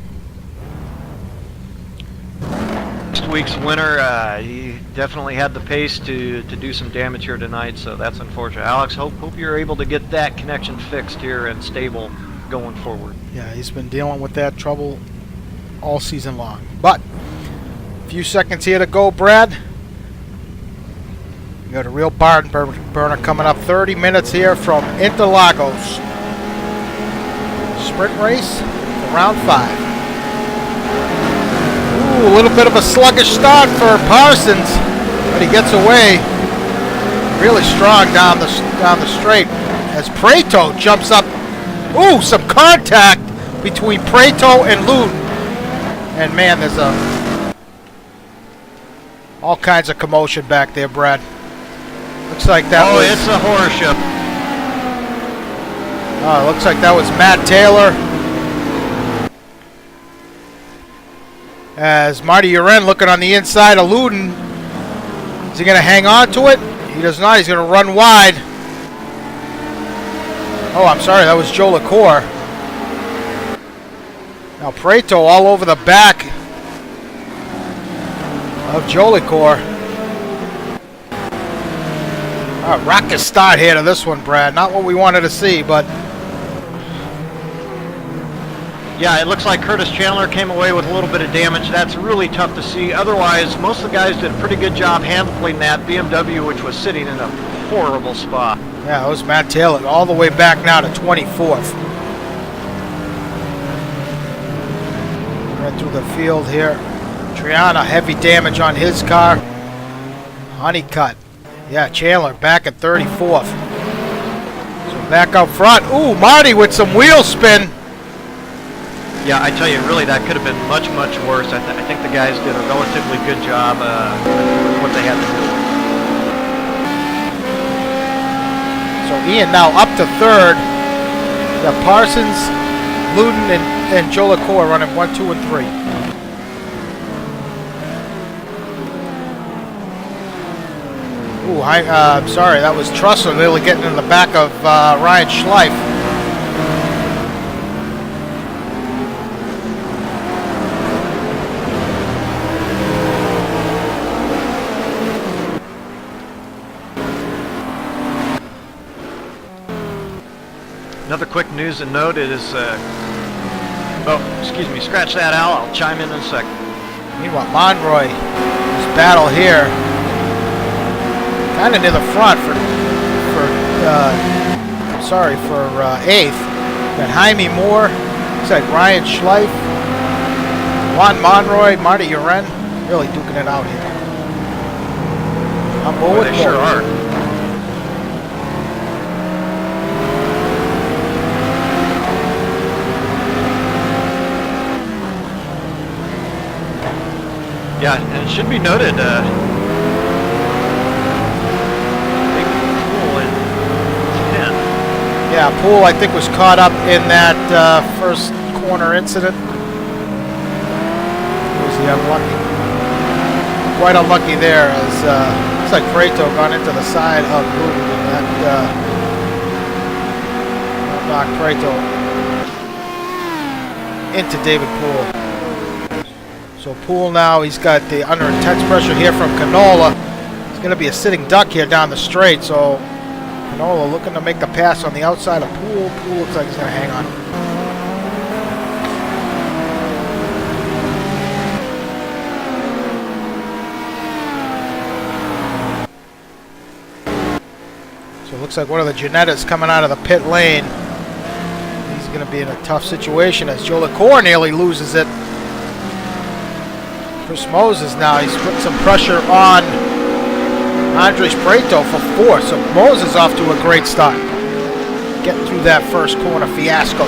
week's winner, he definitely had the pace to do some damage here tonight, so that's unfortunate. Alex, hope you're able to get that connection fixed here and stable going forward. Yeah, he's been dealing with that trouble all season long. But a few seconds here to go, Brad. We got a real barn burner coming up. 30 minutes here from Interlagos. Sprint race for round 5. Ooh, a little bit of a sluggish start for Parsons, but he gets away really strong down the straight as Preto jumps up. Ooh, some contact between Preto and Luton. And man, there's all kinds of commotion back there, Brad. Looks like that was... Oh, it's a horror show. Oh, looks like that was Matt Taylor. As Marty Eiran looking on the inside of Luton. Is he going to hang on to it? He does not. He's going to run wide. Oh, I'm sorry. That was Joe LaCour. Now Preto all over the back of Joe LaCour. Rocket start here to this one, Brad. Not what we wanted to see, but... Yeah, it looks like Curtis Chandler came away with a little bit of damage. That's really tough to see. Otherwise, most of the guys did a pretty good job handling that BMW, which was sitting in a horrible spot. Yeah, it was Matt Taylor all the way back now to 24th. Right through the field here. Triana, heavy damage on his car. Honeycutt. Yeah, Chandler back at 34th. So back up front. Ooh, Marty with some wheel spin. Yeah, I tell you, really, that could have been much, much worse. I think the guys did a relatively good job with what they had to do. So Ian now up to 3rd. You got Parsons, Luton, and Joe LaCour running 1, 2, and 3. Ooh, I'm sorry, that was Trussell really getting in the back of Ryan Schleif. Another quick news and note is, scratch that, Al. I'll chime in a second. Meanwhile, Monroy, this battle here, kind of near the front for 8th. Got Jaime Moore, looks like Ryan Schleif, Juan Monroy, Marty Eiran, really duking it out here. I'm Boy, they sure are. Yeah, and it should be noted, big Pool in 10. Yeah, Pool, I think, was caught up in that first corner incident. Was he unlucky? Quite unlucky there, as looks like Preto gone into the side of Luton, and that knocked Preto into David Poole. So Poole now, he's got the under intense pressure here from Canola. It's going to be a sitting duck here down the straight. So Canola looking to make the pass on the outside of Poole. Poole looks like he's going to hang on. So it looks like one of the Janettas coming out of the pit lane. He's going to be in a tough situation as Joe LaCour nearly loses it. Chris Moses now, he's putting some pressure on Andres Prieto for 4th. So Moses off to a great start. Getting through that first corner fiasco.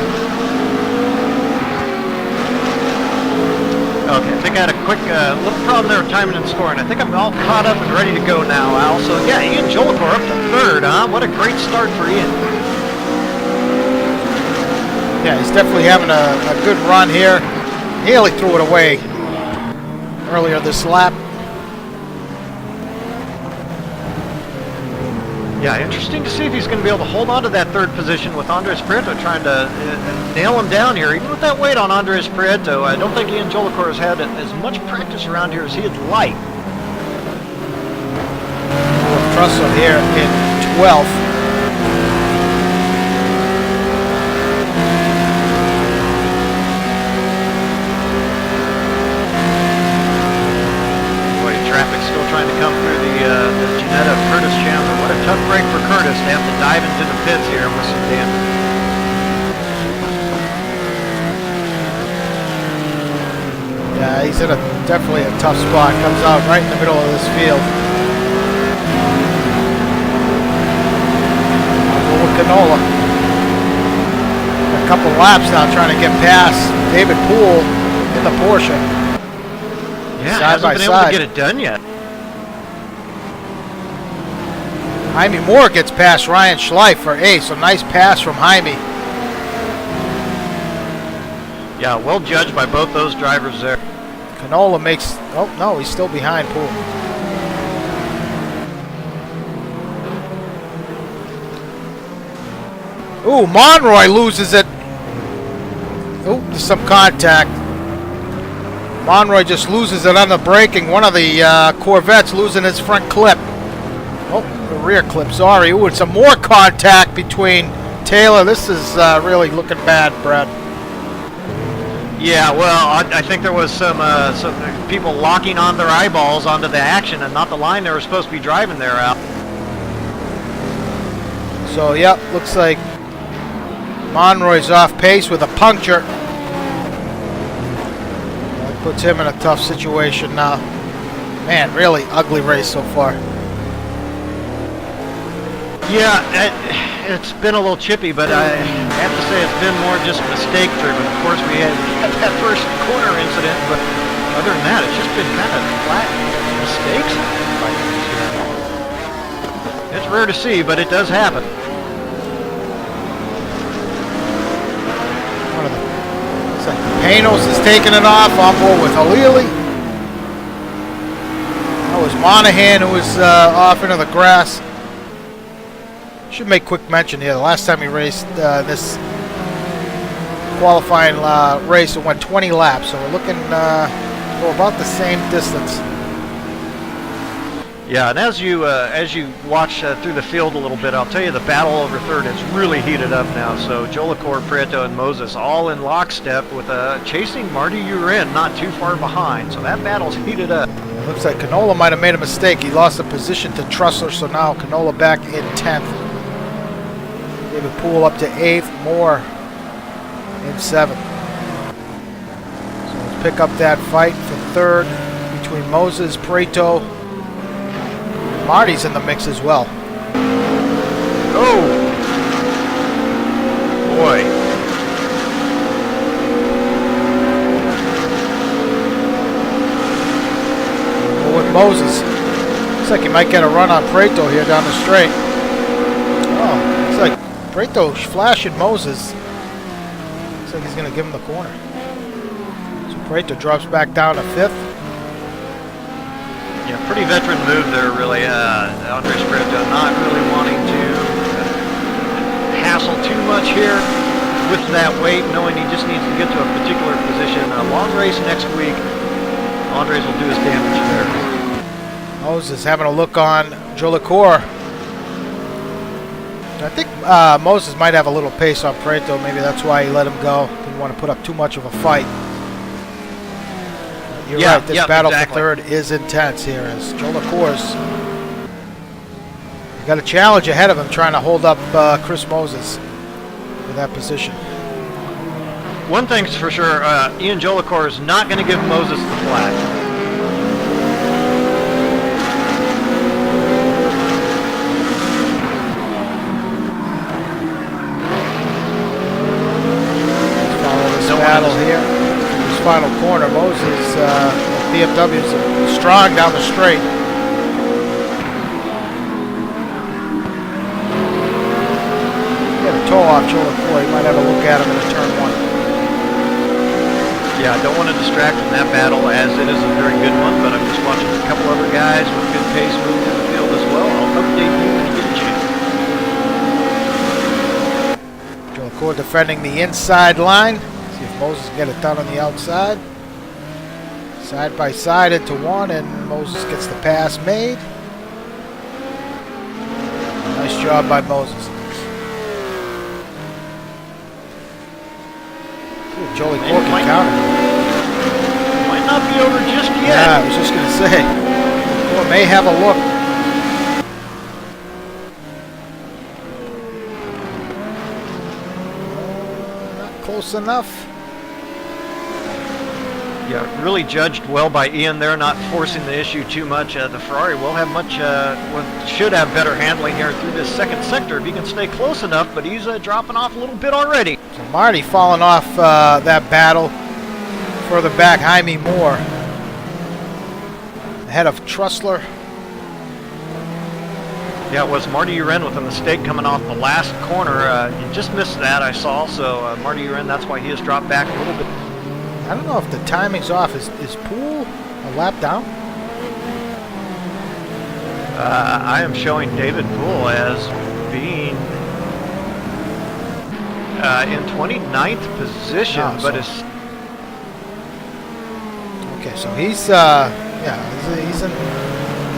Okay, I think I had a quick little problem there with timing and scoring. I think I'm all caught up and ready to go now, Al. So yeah, Ian Jolicoeur up to 3rd, huh? What a great start for Ian. Yeah, he's definitely having a good run here. Nearly threw it away earlier this lap. Yeah, interesting to see if he's going to be able to hold on to that 3rd position with Andres Prieto trying to nail him down here. Even with that weight on Andres Prieto, I don't think Ian Jolicoeur has had as much practice around here as he'd like. Trussell here in 12th. Boy, traffic's still trying to come through the Ginetta Curtis Chandler. What a tough break for Curtis to have to dive into the pits here with some damage. Yeah, he's in definitely a tough spot. Comes out right in the middle of this field. With Canola. A couple laps now trying to get past David Poole in the Porsche. Yeah, side by hasn't been able side. to get it done yet. Jaime Moore gets past Ryan Schleif for 8th. So nice pass from Jaime. Yeah, well judged by both those drivers there. Canola makes... Oh, no, he's still behind Poole. Ooh, Monroy loses it. Ooh, there's some contact. Monroy just loses it on the braking. One of the Corvettes losing his front clip. Oh, the rear clip, sorry. Ooh, and some more contact between Taylor. This is really looking bad, Brad. Yeah, well, I think there was some people locking on their eyeballs onto the action and not the line they were supposed to be driving there, Al. So, yep, looks like Monroy's off pace with a puncture. That puts him in a tough situation now. Man, really ugly race so far. Yeah, it's been a little chippy, but I have to say it's been more just mistake-driven. Of course, we had that first corner incident, but other than that, it's just been kind of flat mistakes. It's rare to see, but it does happen. Looks like Panos is taking it off on board with Halili. That was Monahan who was off into the grass. Should make quick mention here. The last time he raced this qualifying race, it went 20 laps. So we're looking for about the same distance. Yeah, and as you watch through the field a little bit, I'll tell you the battle over 3rd has really heated up now. So Jolicoeur, Prieto, and Moses all in lockstep with chasing Marty Eiran not too far behind. So that battle's heated up. It looks like Canola might have made a mistake. He lost the position to Trussell, so now Canola back in 10th. David Poole up to 8th, Moore in 7th. So let's pick up that fight for 3rd between Moses, Prieto. Marty's in the mix as well. Oh! Boy. Well, with Moses. Looks like he might get a run on Prieto here down the straight. Oh, looks like Prieto flashing Moses. Looks like he's going to give him the corner. So Prieto drops back down to 5th. Yeah, pretty veteran move there, really. Andres Prieto not really wanting to hassle too much here with that weight, knowing he just needs to get to a particular position. A long race next week, Andres will do his damage there. Moses having a look on Jolicoeur. I think Moses might have a little pace on Prieto. Maybe that's why he let him go. Didn't want to put up too much of a fight. You're right, this battle for 3rd is intense here as Jolicoeur's got a challenge ahead of him trying to hold up Chris Moses for that position. One thing's for sure, Ian Jolicoeur is not going to give Moses the flag. Battle here. This final corner, Moses, BMW's strong down the straight. Get a toe off Jolicoeur. You might have a look at him in turn 1. Yeah, I don't want to distract from that battle as it is a very good one, but I'm just watching a couple other guys with good pace move in the field as well. I'll update you when you get a chance. Jolicoeur defending the inside line. See if Moses can get it done on the outside. Side by side into one, and Moses gets the pass made. Nice job by Moses. Jolicoeur can counter. Might not be over just yet. Yeah, I was just going to say. Jolicoeur may have a look. Not close enough. Yeah, really judged well by Ian there, not forcing the issue too much. The Ferrari will have should have better handling here through this second sector if he can stay close enough, but he's dropping off a little bit already. So Marty falling off that battle. Further back, Jaime Moore ahead of Trussler. Yeah, it was Marty Eiran with a mistake coming off the last corner. He just missed that, I saw, so Marty Eiran, that's why he has dropped back a little bit. I don't know if the timing's off. Is Poole a lap down? I am showing David Poole as being in 29th position, Oh, but so- is... Okay, so he's he's in.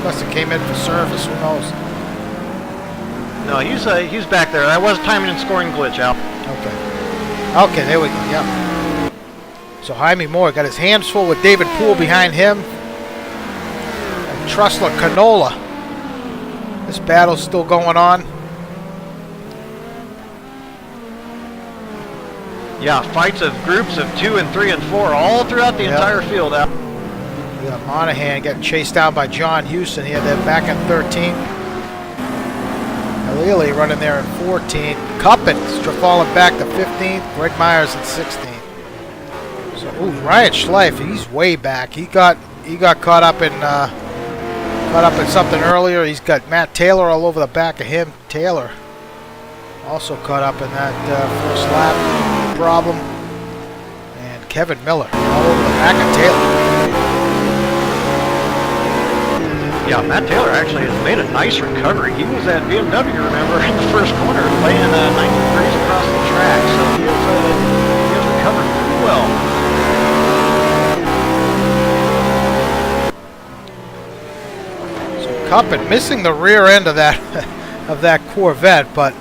Must have came in for service. Who knows? No, he's back there. That was timing and scoring glitch, Al. Okay, there we go. Yep. So Jaime Moore got his hands full with David Poole behind him. And Trussler Canola. This battle's still going on. Yeah, fights of groups of 2 and 3 and 4 all throughout the entire field, Al. We got Monahan getting chased down by John Houston here. They're back in 13th. Halili running there in 14th. Cuppins falling back to 15th. Greg Myers in 16th. So, Ryan Schleif, he's way back. He got caught up in something earlier. He's got Matt Taylor all over the back of him. Taylor also caught up in that first lap problem. And Kevin Miller all over the back of Taylor. Yeah, Matt Taylor actually has made a nice recovery. He was at BMW, remember, in the first corner, playing 90 degrees across the track, so he has recovered pretty well. So Cuppin missing the rear end of that of that Corvette, but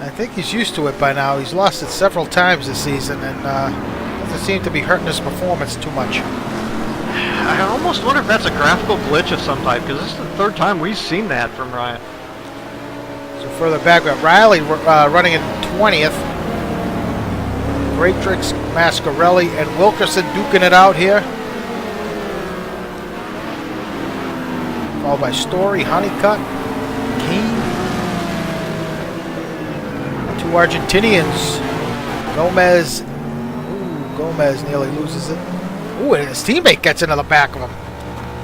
I think he's used to it by now. He's lost it several times this season, and doesn't seem to be hurting his performance too much. I almost wonder if that's a graphical glitch of some type, because this is the third time we've seen that from Ryan. So further back, we got Riley running in 20th. Greatrix, Mascarelli, and Wilkerson duking it out here. Followed by Story, Honeycutt, Keane. Two Argentinians. Gomez. Gomez nearly loses it. Ooh, and his teammate gets into the back of him.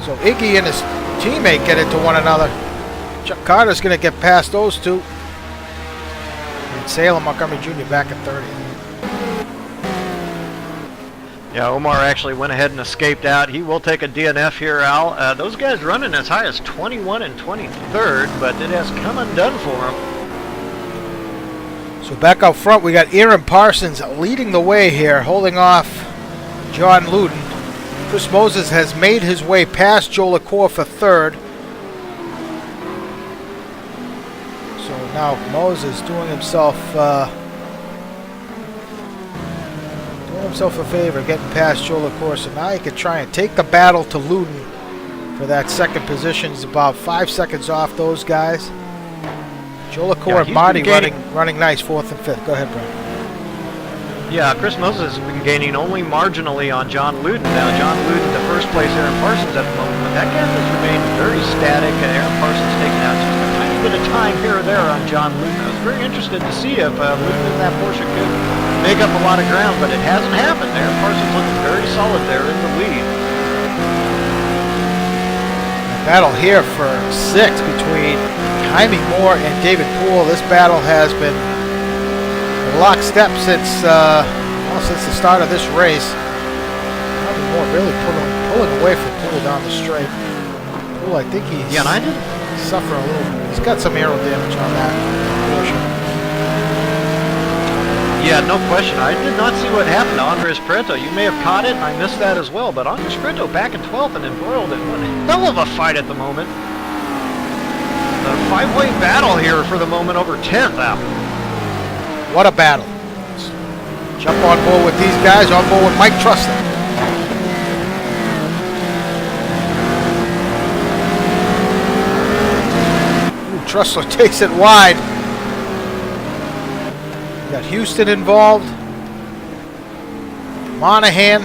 So Iggy and his teammate get into one another. Chuck Carter's going to get past those two. And Salem Montgomery Jr. back at 30. Yeah, Omar actually went ahead and escaped out. He will take a DNF here, Al. Those guys running as high as 21 and 23rd, but it has come undone for them. So back out front, we got Eiran Parsons leading the way here, holding off John Luden. Chris Moses has made his way past Jolicoeur for third. So now Moses doing himself a favor, getting past Jolicoeur. So now he can try and take the battle to Luden for that second position. He's about 5 seconds off those guys. Jolicoeur and Marty running nice, 4th and 5th. Go ahead, Brian. Yeah, Chris Moses has been gaining only marginally on John Luden. Now, John Luden, the first place, Aaron Parsons at the moment, but that gap has remained very static. Aaron Parsons taking out just a tiny bit of time here or there on John Luden. I was very interested to see if Luden in that Porsche could make up a lot of ground, but it hasn't happened. Aaron Parsons looking very solid there in the lead. Battle here for 6th between Jaime Moore and David Poole. This battle has been lockstep since the start of this race. Jaime Moore really pulling away from Poole down the straight. Poole, I think he's and I didn't suffering a little. He's got some aero damage on that portion. Yeah, no question. I did not see what happened to Andres Prieto. You may have caught it, and I missed that as well. But Andres Prieto back in 12th and embroiled in one hell of a fight at the moment. A five-way battle here for the moment over 10th out. What a battle. Let's jump on board with these guys, on board with Mike Trussler. Trussler takes it wide. Got Houston involved. Monahan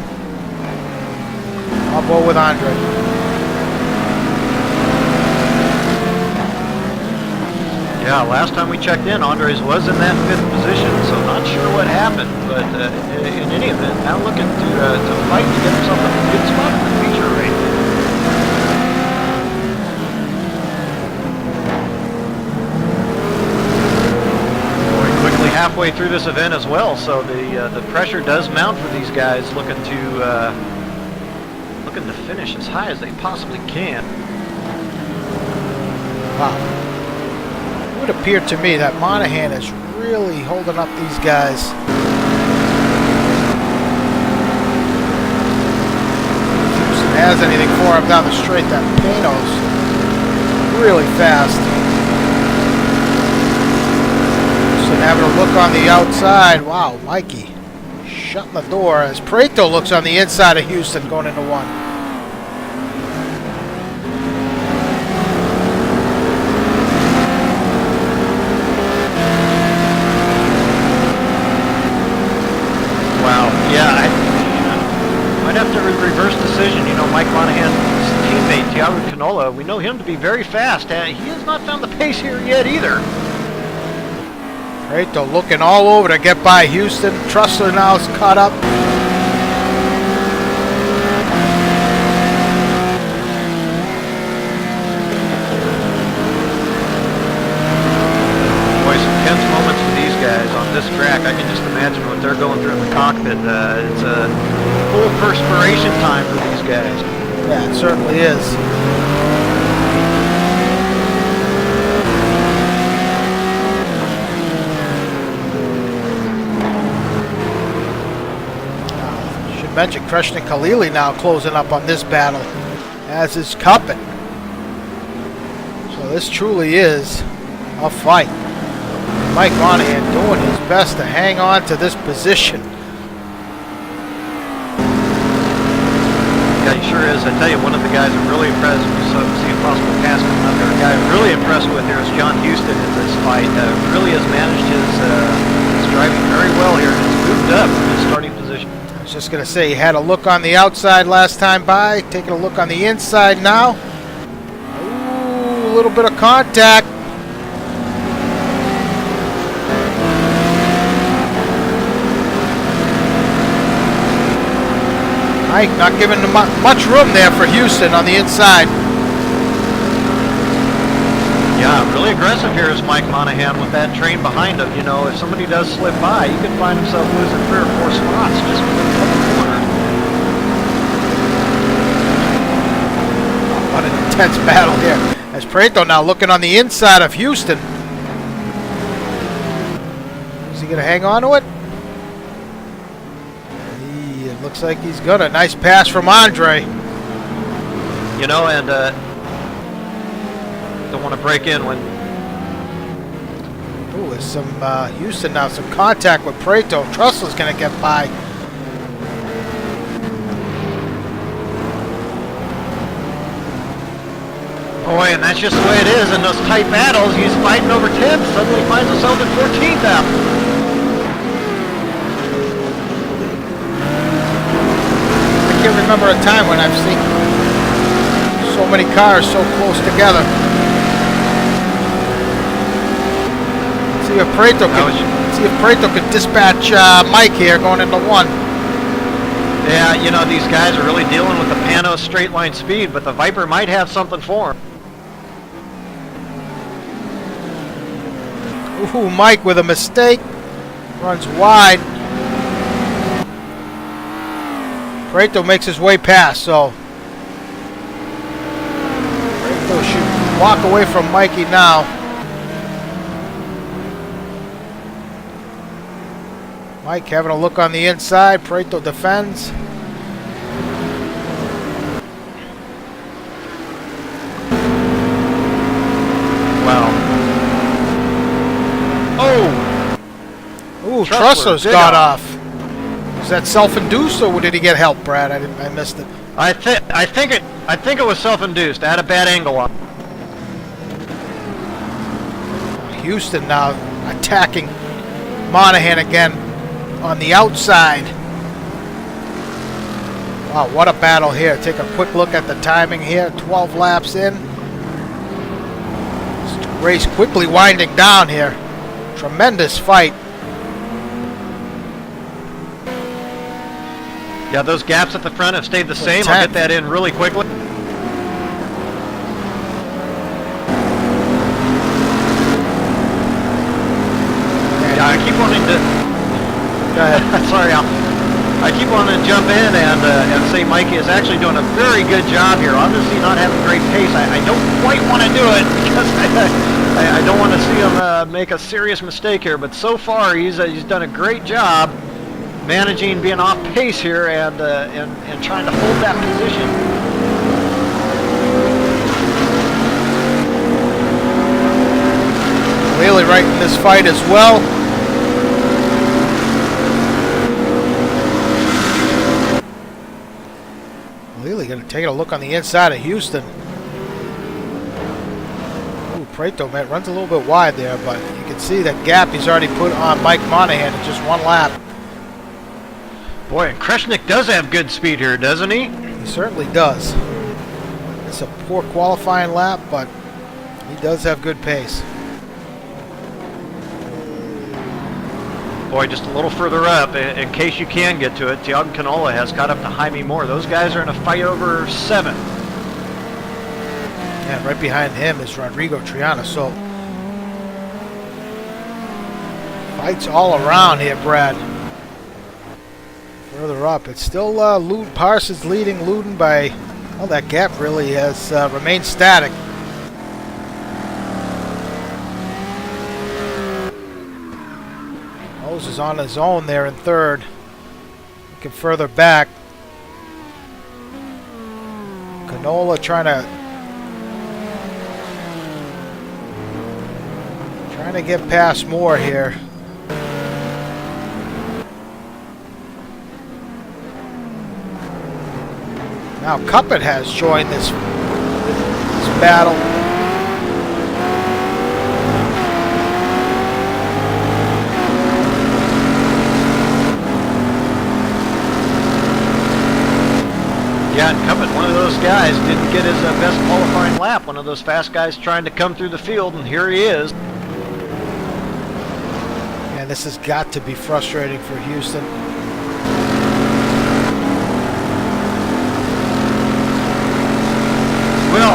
on board with Andre. Yeah, last time we checked in, Andres was in that 5th position, so not sure what happened. But in any event, now looking to fight to get himself a good spot in the feature race. Halfway through this event as well, so the pressure does mount for these guys looking to finish as high as they possibly can. Wow. It would appear to me that Monahan is really holding up these guys. If Houston has anything for him down the straight, that Pano's really fast. Having a look on the outside. Wow, Mikey shutting the door as Prieto looks on the inside of Houston going into 1. Wow, yeah, I might have to reverse decision. You know, Mike Monahan's teammate, Thiago Canola, we know him to be very fast. He has not found the pace here yet either. Prieto looking all over to get by Houston. Trussler now is caught up. Boy, some tense moments for these guys on this track. I can just imagine what they're going through in the cockpit. It's a full perspiration time for these guys. Yeah, it certainly is. Mentioned Kreshnik Khalili now closing up on this battle, as is Cuppin. So this truly is a fight. Mike Monahan doing his best to hang on to this position. Yeah, he sure is. I tell you, one of the guys I'm really impressed with, so see a possible pass coming up there. A guy I'm really impressed with here is John Houston in this fight. Really has managed his driving very well here and has moved up from his starting position. Just going to say, he had a look on the outside last time by, taking a look on the inside now. Ooh, a little bit of contact. Mike not giving him much room there for Houston on the inside. Yeah, really aggressive here is Mike Monahan with that train behind him. You know, if somebody does slip by, he could find himself losing 3 or 4 spots just within a couple corners. What an intense battle here. As Prieto now looking on the inside of Houston. Is he going to hang on to it? It looks like he's going to. Nice pass from Andre. You know, and don't want to break in when... Ooh, there's some Houston now, some contact with Prieto. Trussler's going to get by. Boy, and that's just the way it is in those tight battles. He's fighting over 10th, suddenly finds himself at 14th out. remember a time when I've seen so many cars so close together. See if Prato could dispatch Mike here going into 1. Yeah, you know, these guys are really dealing with the Panos straight line speed, but the Viper might have something for him. Ooh, Mike with a mistake. Runs wide. Prato makes his way past, so Prato should walk away from Mikey now. Mike having a look on the inside. Prato defends. Wow. Oh! Ooh, Trussler's got off. Is that self-induced, or did he get help, Brad? I missed it. I think it was self-induced. I had a bad angle on. Houston now attacking Monahan again on the outside. Wow, what a battle here. Take a quick look at the timing here. 12 laps in. This race quickly winding down here. Tremendous fight. Yeah, those gaps at the front have stayed the same. I'll get that in really quickly. Yeah, I keep wanting to. Go ahead. Sorry, Al. I keep wanting to jump in and say Mikey is actually doing a very good job here. Obviously not having great pace. I don't quite want to do it because I don't want to see him make a serious mistake here. But so far he's done a great job managing being off pace here and trying to hold that position. Really right in this fight as well. Lely going to take a look on the inside of Houston. Ooh, Prato runs a little bit wide there, but you can see that gap he's already put on Mike Monahan in just 1 lap. Boy, and Kreshnik does have good speed here, doesn't he? He certainly does. It's a poor qualifying lap, but he does have good pace. Boy, just a little further up, in case you can get to it, Tiago Canola has caught up to Jaime Moore. Those guys are in a fight over 7. Yeah, right behind him is Rodrigo Triana, so fights all around here, Brad. Further up, it's still Parsons leading Luden by, well, that gap really has remained static. Mose is on his own there in 3rd. Looking further back. Canola trying to get past Moore here. Now Cuppet has joined this battle. Yeah, and Cuppet, one of those guys, didn't get his best qualifying lap. One of those fast guys trying to come through the field, and here he is. And this has got to be frustrating for Houston. Well,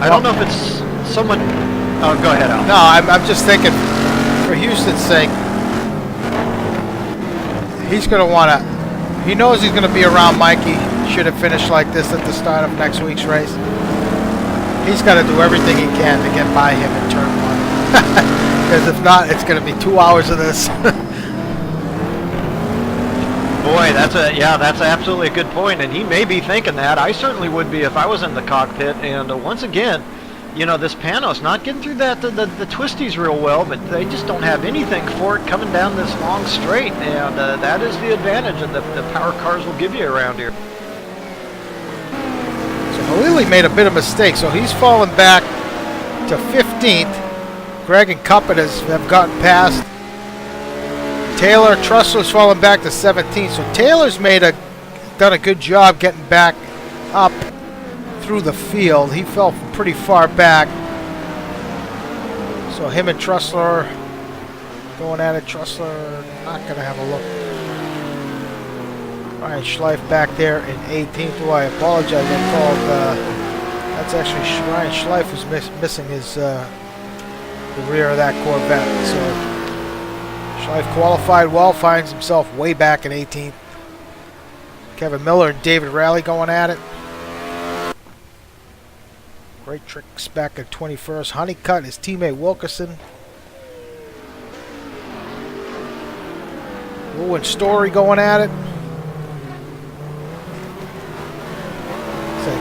I don't know if it's someone... Oh, go ahead, Al. No, I'm just thinking, for Houston's sake, he's going to want to... He knows he's going to be around Mikey. Should have finished like this at the start of next week's race. He's got to do everything he can to get by him in turn 1. Because if not, it's going to be 2 hours of this. Boy, that's absolutely a good point, and he may be thinking that. I certainly would be if I was in the cockpit. And once again, you know, this Panos not getting through the twisties real well, but they just don't have anything for it coming down this long straight, and that is the advantage that the power cars will give you around here. So Halili made a bit of mistake, so he's fallen back to 15th. Greg and Cuppet have gotten past. Taylor, Trussler's fallen back to 17th, so Taylor's made a done a good job getting back up through the field. He fell pretty far back. So him and Trussler going at it. Trussler not going to have a look. Ryan Schleif back there in 18th. Oh, I apologize. I called. That's actually Ryan Schleif was missing his the rear of that Corvette. So Schleif qualified well, finds himself way back in 18th. Kevin Miller and David Rowley going at it. Great tricks back at 21st. Honeycutt, his teammate Wilkerson. Lou and Story going at it.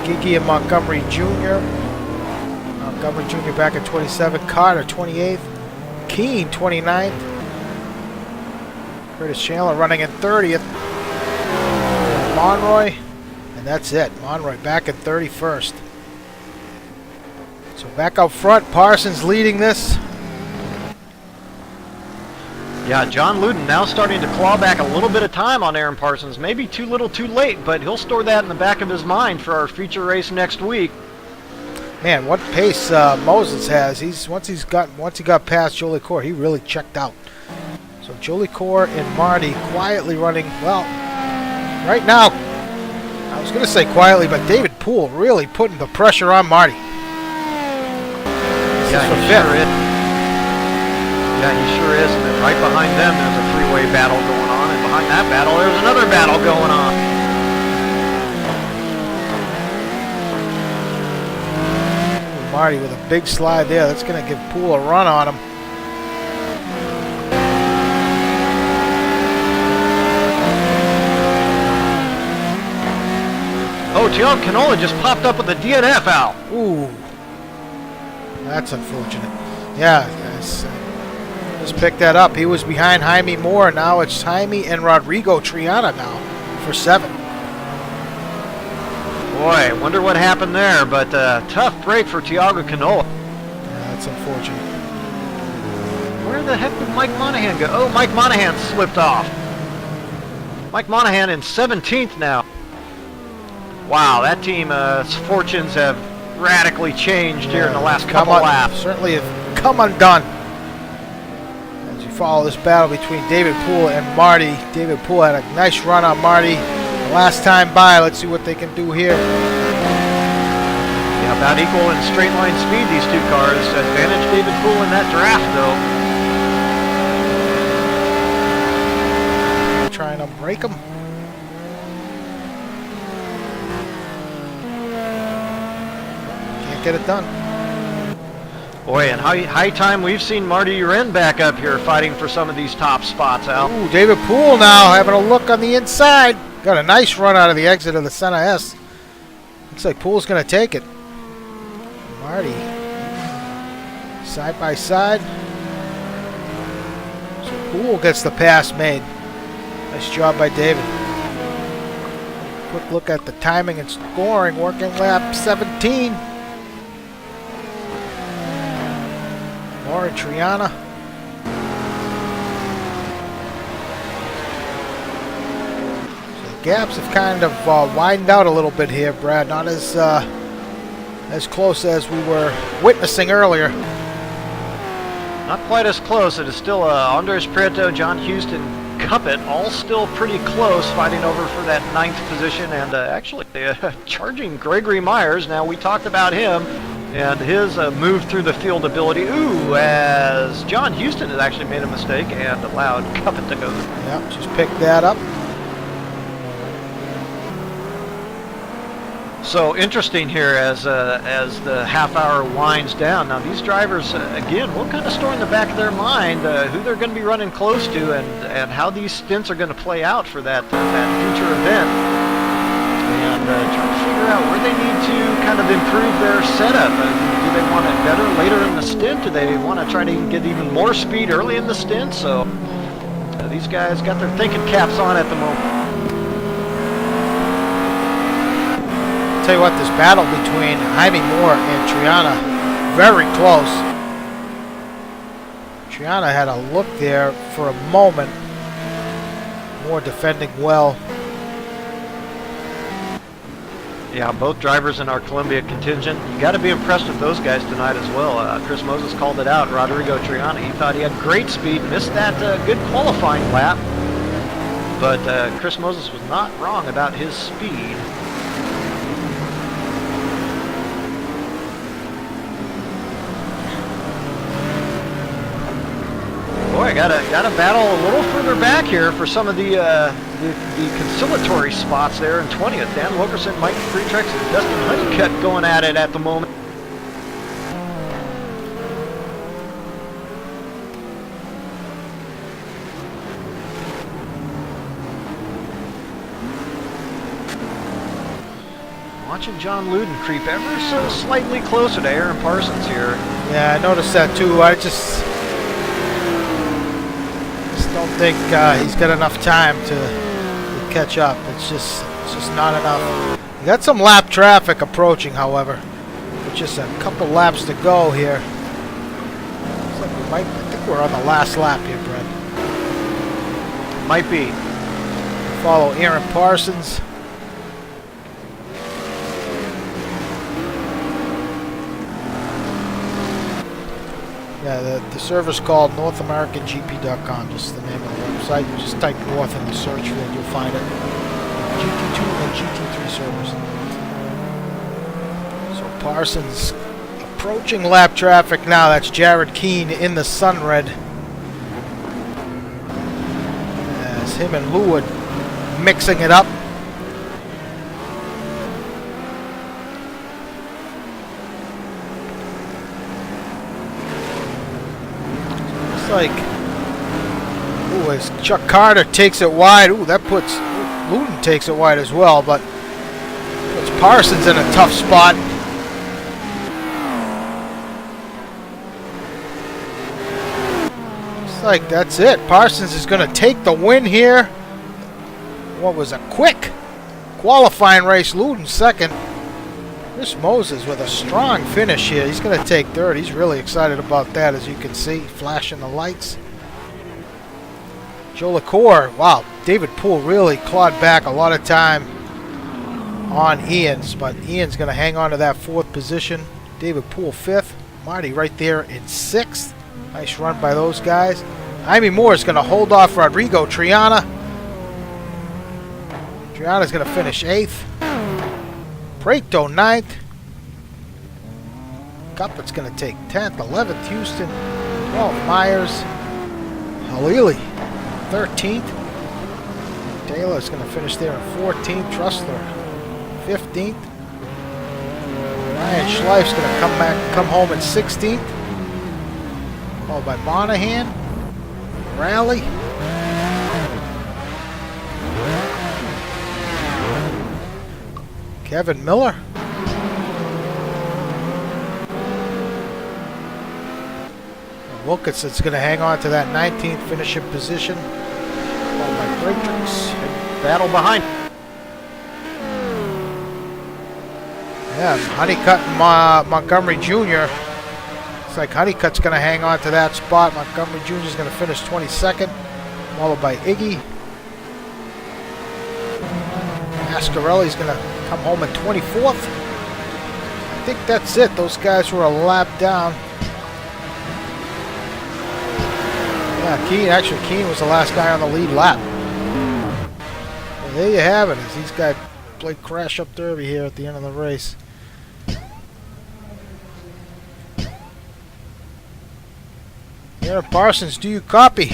Gigi and Montgomery Jr. Montgomery Jr. back at 27. Carter 28th. Keene 29th. Curtis Chandler running in 30th. Monroy. And that's it. Monroy back in 31st. So back up front, Parsons leading this. Yeah, John Luden now starting to claw back a little bit of time on Aaron Parsons. Maybe too little too late, but he'll store that in the back of his mind for our feature race next week. Man, what pace Moses has. Once he got past Jolie Core, he really checked out. So Jolie Core and Marty quietly running, well, right now, I was going to say quietly, but David Poole really putting the pressure on Marty. Yeah, he sure is. Yeah, he sure is. And then right behind them, there's a three-way battle going on. And behind that battle, there's another battle going on. Marty with a big slide there. That's going to give Poole a run on him. Oh, Tiago Canola just popped up with a DNF out. Ooh. That's unfortunate. Yeah, just picked that up. He was behind Jaime Moore. Now it's Jaime and Rodrigo Triana now for 7. Boy, wonder what happened there, but tough break for Tiago Canola. Yeah, that's unfortunate. Where the heck did Mike Monahan go? Oh, Mike Monahan slipped off. Mike Monahan in 17th now. Wow, that team's fortunes have radically changed here in the last couple laps. Certainly have come undone. As you follow this battle between David Poole and Marty. David Poole had a nice run on Marty last time by. Let's see what they can do here. Yeah, about equal in straight line speed, these two cars. Advantage David Poole in that draft, though. Trying to break him. Get it done. Boy, and high time we've seen Marty Eiran back up here fighting for some of these top spots, Al. Ooh, David Poole now having a look on the inside. Got a nice run out of the exit of the center S. Looks like Poole's going to take it. Marty side by side. So Poole gets the pass made. Nice job by David. Quick look at the timing and scoring. Working lap 17. Laura Triana. So the gaps have kind of widened out a little bit here, Brad. Not as close as we were witnessing earlier. Not quite as close. It is still Andres Prieto, John Houston, Cuppet, all still pretty close, fighting over for that 9th position, and actually charging Gregory Myers. Now, we talked about him and his move through the field ability. Ooh, as John Houston has actually made a mistake and allowed Cuppet to go. Yep, just picked that up. So interesting here as the half hour winds down. Now these drivers, again, will kind of store in the back of their mind who they're going to be running close to and how these stints are going to play out for that future event. And trying to figure out where they need to kind of improve their setup. Do they want it better later in the stint? Do they want to try to get even more speed early in the stint? So these guys got their thinking caps on at the moment. Tell you what, this battle between Jaime Moore and Triana, very close. Triana had a look there for a moment. Moore defending well. Yeah, both drivers in our Columbia contingent. You got to be impressed with those guys tonight as well. Chris Moses called it out. Rodrigo Triana, he thought he had great speed, missed that good qualifying lap. But Chris Moses was not wrong about his speed. Boy, gotta battle a little further back here for some of the conciliatory spots there in 20th. Dan Wilkerson, Mike Freetrex, and Dustin Honeycutt going at it at the moment. Watching John Luden creep ever so slightly closer to Eiran Parsons here. Yeah, I noticed that too. I just don't think he's got enough time to catch up. It's just not enough. We got some lap traffic approaching, however. With just a couple laps to go here. Looks like I think we're on the last lap here, Brent. Might be. Follow Eiran Parsons. Yeah, the server's called NorthAmericanGP.com, just the name of the website. You just type North in the search field, you'll find it. GT2 and GT3 servers. So Parsons approaching lap traffic now. That's Jared Keane in the Sunred. As him and Lou are mixing it up. Like, ooh, as Chuck Carter takes it wide. Ooh, that puts Luden takes it wide as well, but puts Parsons in a tough spot. Looks like that's it. Parsons is going to take the win here. What was a quick qualifying race? Luden second. Chris Moses with a strong finish here. He's going to take third. He's really excited about that, as you can see, flashing the lights. Joe LaCour, wow, David Poole really clawed back a lot of time on Ian's, but Ian's going to hang on to that fourth position. David Poole fifth. Marty right there in sixth. Nice run by those guys. Jaime Moore is going to hold off Rodrigo Triana. Triana's going to finish eighth. Prato 9th. Cuppett's going to take 10th. 11th, Houston. 12th, Myers. Halili, 13th. Taylor's going to finish there in 14th. Trussler, 15th. Ryan Schleif's going to come home in 16th. Followed by Monahan. Rally. Kevin Miller. Wilkinson's going to hang on to that 19th finishing position. Followed by Fredericks. Battle behind. Yeah, Honeycutt and Montgomery Jr. It's like Honeycutt's going to hang on to that spot. Montgomery Jr. is going to finish 22nd. Followed by Iggy. Ascarelli's going to come home in 24th. I think that's it. Those guys were a lap down. Yeah, Keane was the last guy on the lead lap. Well, there you have it. As these guys play crash up derby here at the end of the race. Eiran Parsons, do you copy?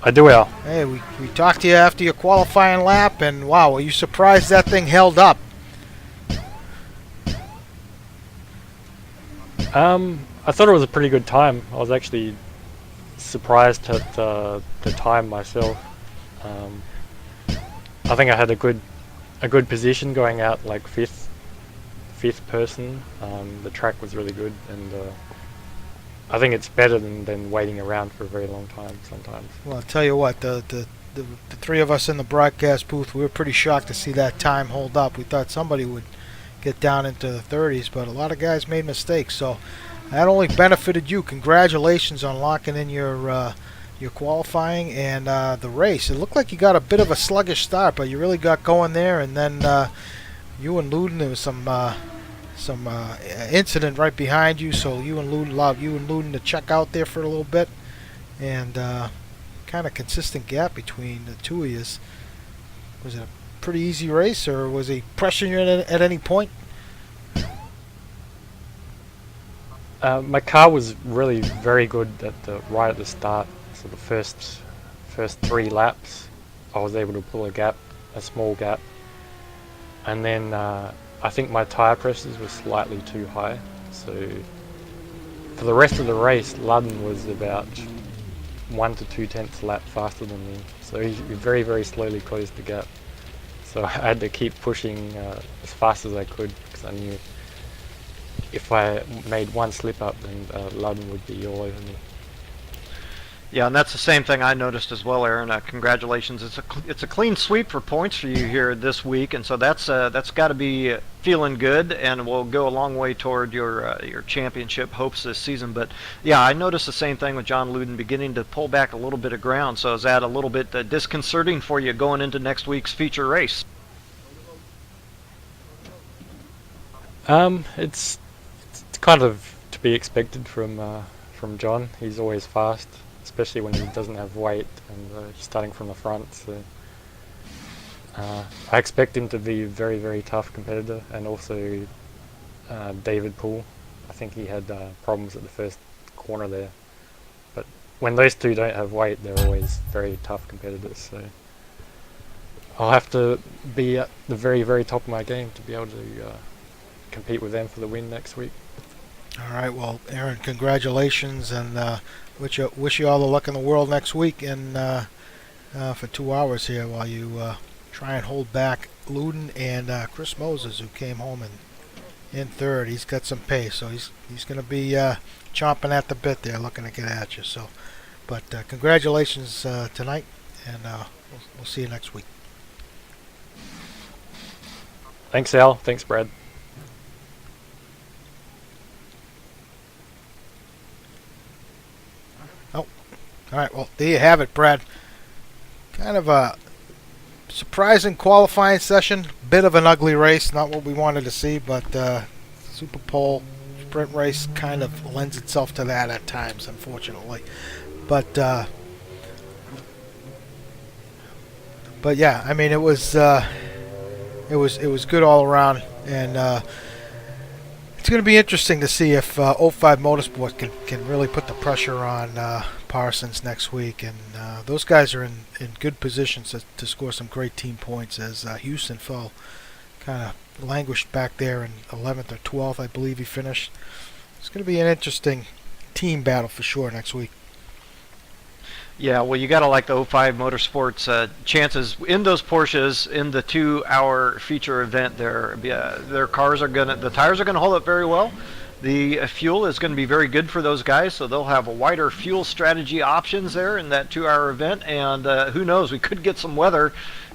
I do, Al. Hey, we talked to you after your qualifying lap, and wow, were you surprised that thing held up? I thought it was a pretty good time. I was actually surprised at the time myself. I think I had a good position going out like fifth person. The track was really good, and I think it's better than waiting around for a very long time sometimes. Well, I'll tell you what, the three of us in the broadcast booth, we were pretty shocked to see that time hold up. We thought somebody would get down into the 30s, but a lot of guys made mistakes, so that only benefited you. Congratulations on locking in your your qualifying and the race. It looked like you got a bit of a sluggish start, but you really got going there. And then you and Luden, there was some incident right behind you, so you and Luden allowed you and Luden to check out there for a little bit, and kind of consistent gap between the two of you. Was it a pretty easy race, or was he pressuring you at any point? My car was really very good right at the start. So the first 3 laps, I was able to pull a small gap, and then I think my tyre pressures were slightly too high. So for the rest of the race, Ludden was about 1 to 2/10 lap faster than me. So he very, very slowly closed the gap. So I had to keep pushing as fast as I could, because I knew if I made one slip up, then Ludden would be all over me. Yeah, and that's the same thing I noticed as well, Aaron. Congratulations! It's a clean sweep for points for you here this week, and so that's got to be feeling good, and will go a long way toward your championship hopes this season. But yeah, I noticed the same thing with John Luden beginning to pull back a little bit of ground. So is that a little bit disconcerting for you going into next week's feature race? It's kind of to be expected from John. He's always fast, especially when he doesn't have weight and starting from the front. So I expect him to be a very, very tough competitor, and also David Poole. I think he had problems at the first corner there, but when those two don't have weight, they're always very tough competitors. So I'll have to be at the very, very top of my game to be able to compete with them for the win next week. All right, well, Aaron, congratulations, and wish you all the luck in the world next week, and for 2 hours here while you try and hold back Luden and Chris Moses, who came home in third. He's got some pace, so he's going to be chomping at the bit there, looking to get at you. So, but congratulations tonight, and we'll see you next week. Thanks, Al. Thanks, Brad. All right, well, there you have it, Brad. Kind of a surprising qualifying session. Bit of an ugly race, not what we wanted to see, but Super Pole sprint race kind of lends itself to that at times, unfortunately. But yeah, I mean, it was good all around, and it's going to be interesting to see if 05 Motorsport can really put the pressure on Parsons next week, and those guys are in good positions to score some great team points, as Houston fell kind of languished back there in 11th or 12th, I believe he finished. It's going to be an interesting team battle for sure next week. Yeah, well, you got to like the 05 Motorsports chances in those Porsches in the 2-hour feature event. Their cars are the tires are gonna hold up very well. The fuel is going to be very good for those guys, so they'll have a wider fuel strategy options there in that 2-hour event. And who knows, we could get some weather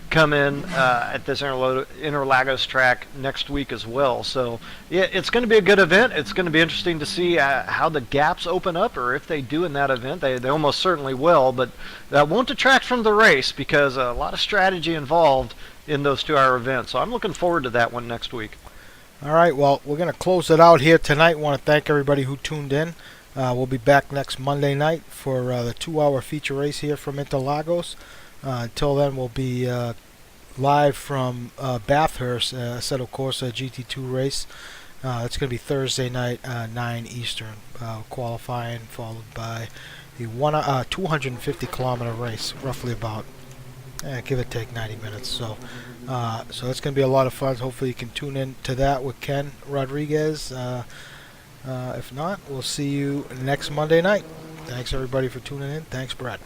come in at this Interlagos track next week as well. So yeah, it's going to be a good event. It's going to be interesting to see how the gaps open up, or if they do in that event. They almost certainly will, but that won't detract from the race, because a lot of strategy involved in those 2-hour events. So I'm looking forward to that one next week. All right, well, we're going to close it out here tonight. Want to thank everybody who tuned in. We'll be back next Monday night for the 2-hour feature race here from Interlagos. Until then, we'll be live from Bathurst, Assetto Corsa GT2 race. It's going to be Thursday night, 9 Eastern, qualifying, followed by the 250-kilometer race, roughly about, give or take 90 minutes. So it's going to be a lot of fun. Hopefully you can tune in to that with Ken Rodriguez. If not, we'll see you next Monday night. Thanks, everybody, for tuning in. Thanks, Brad.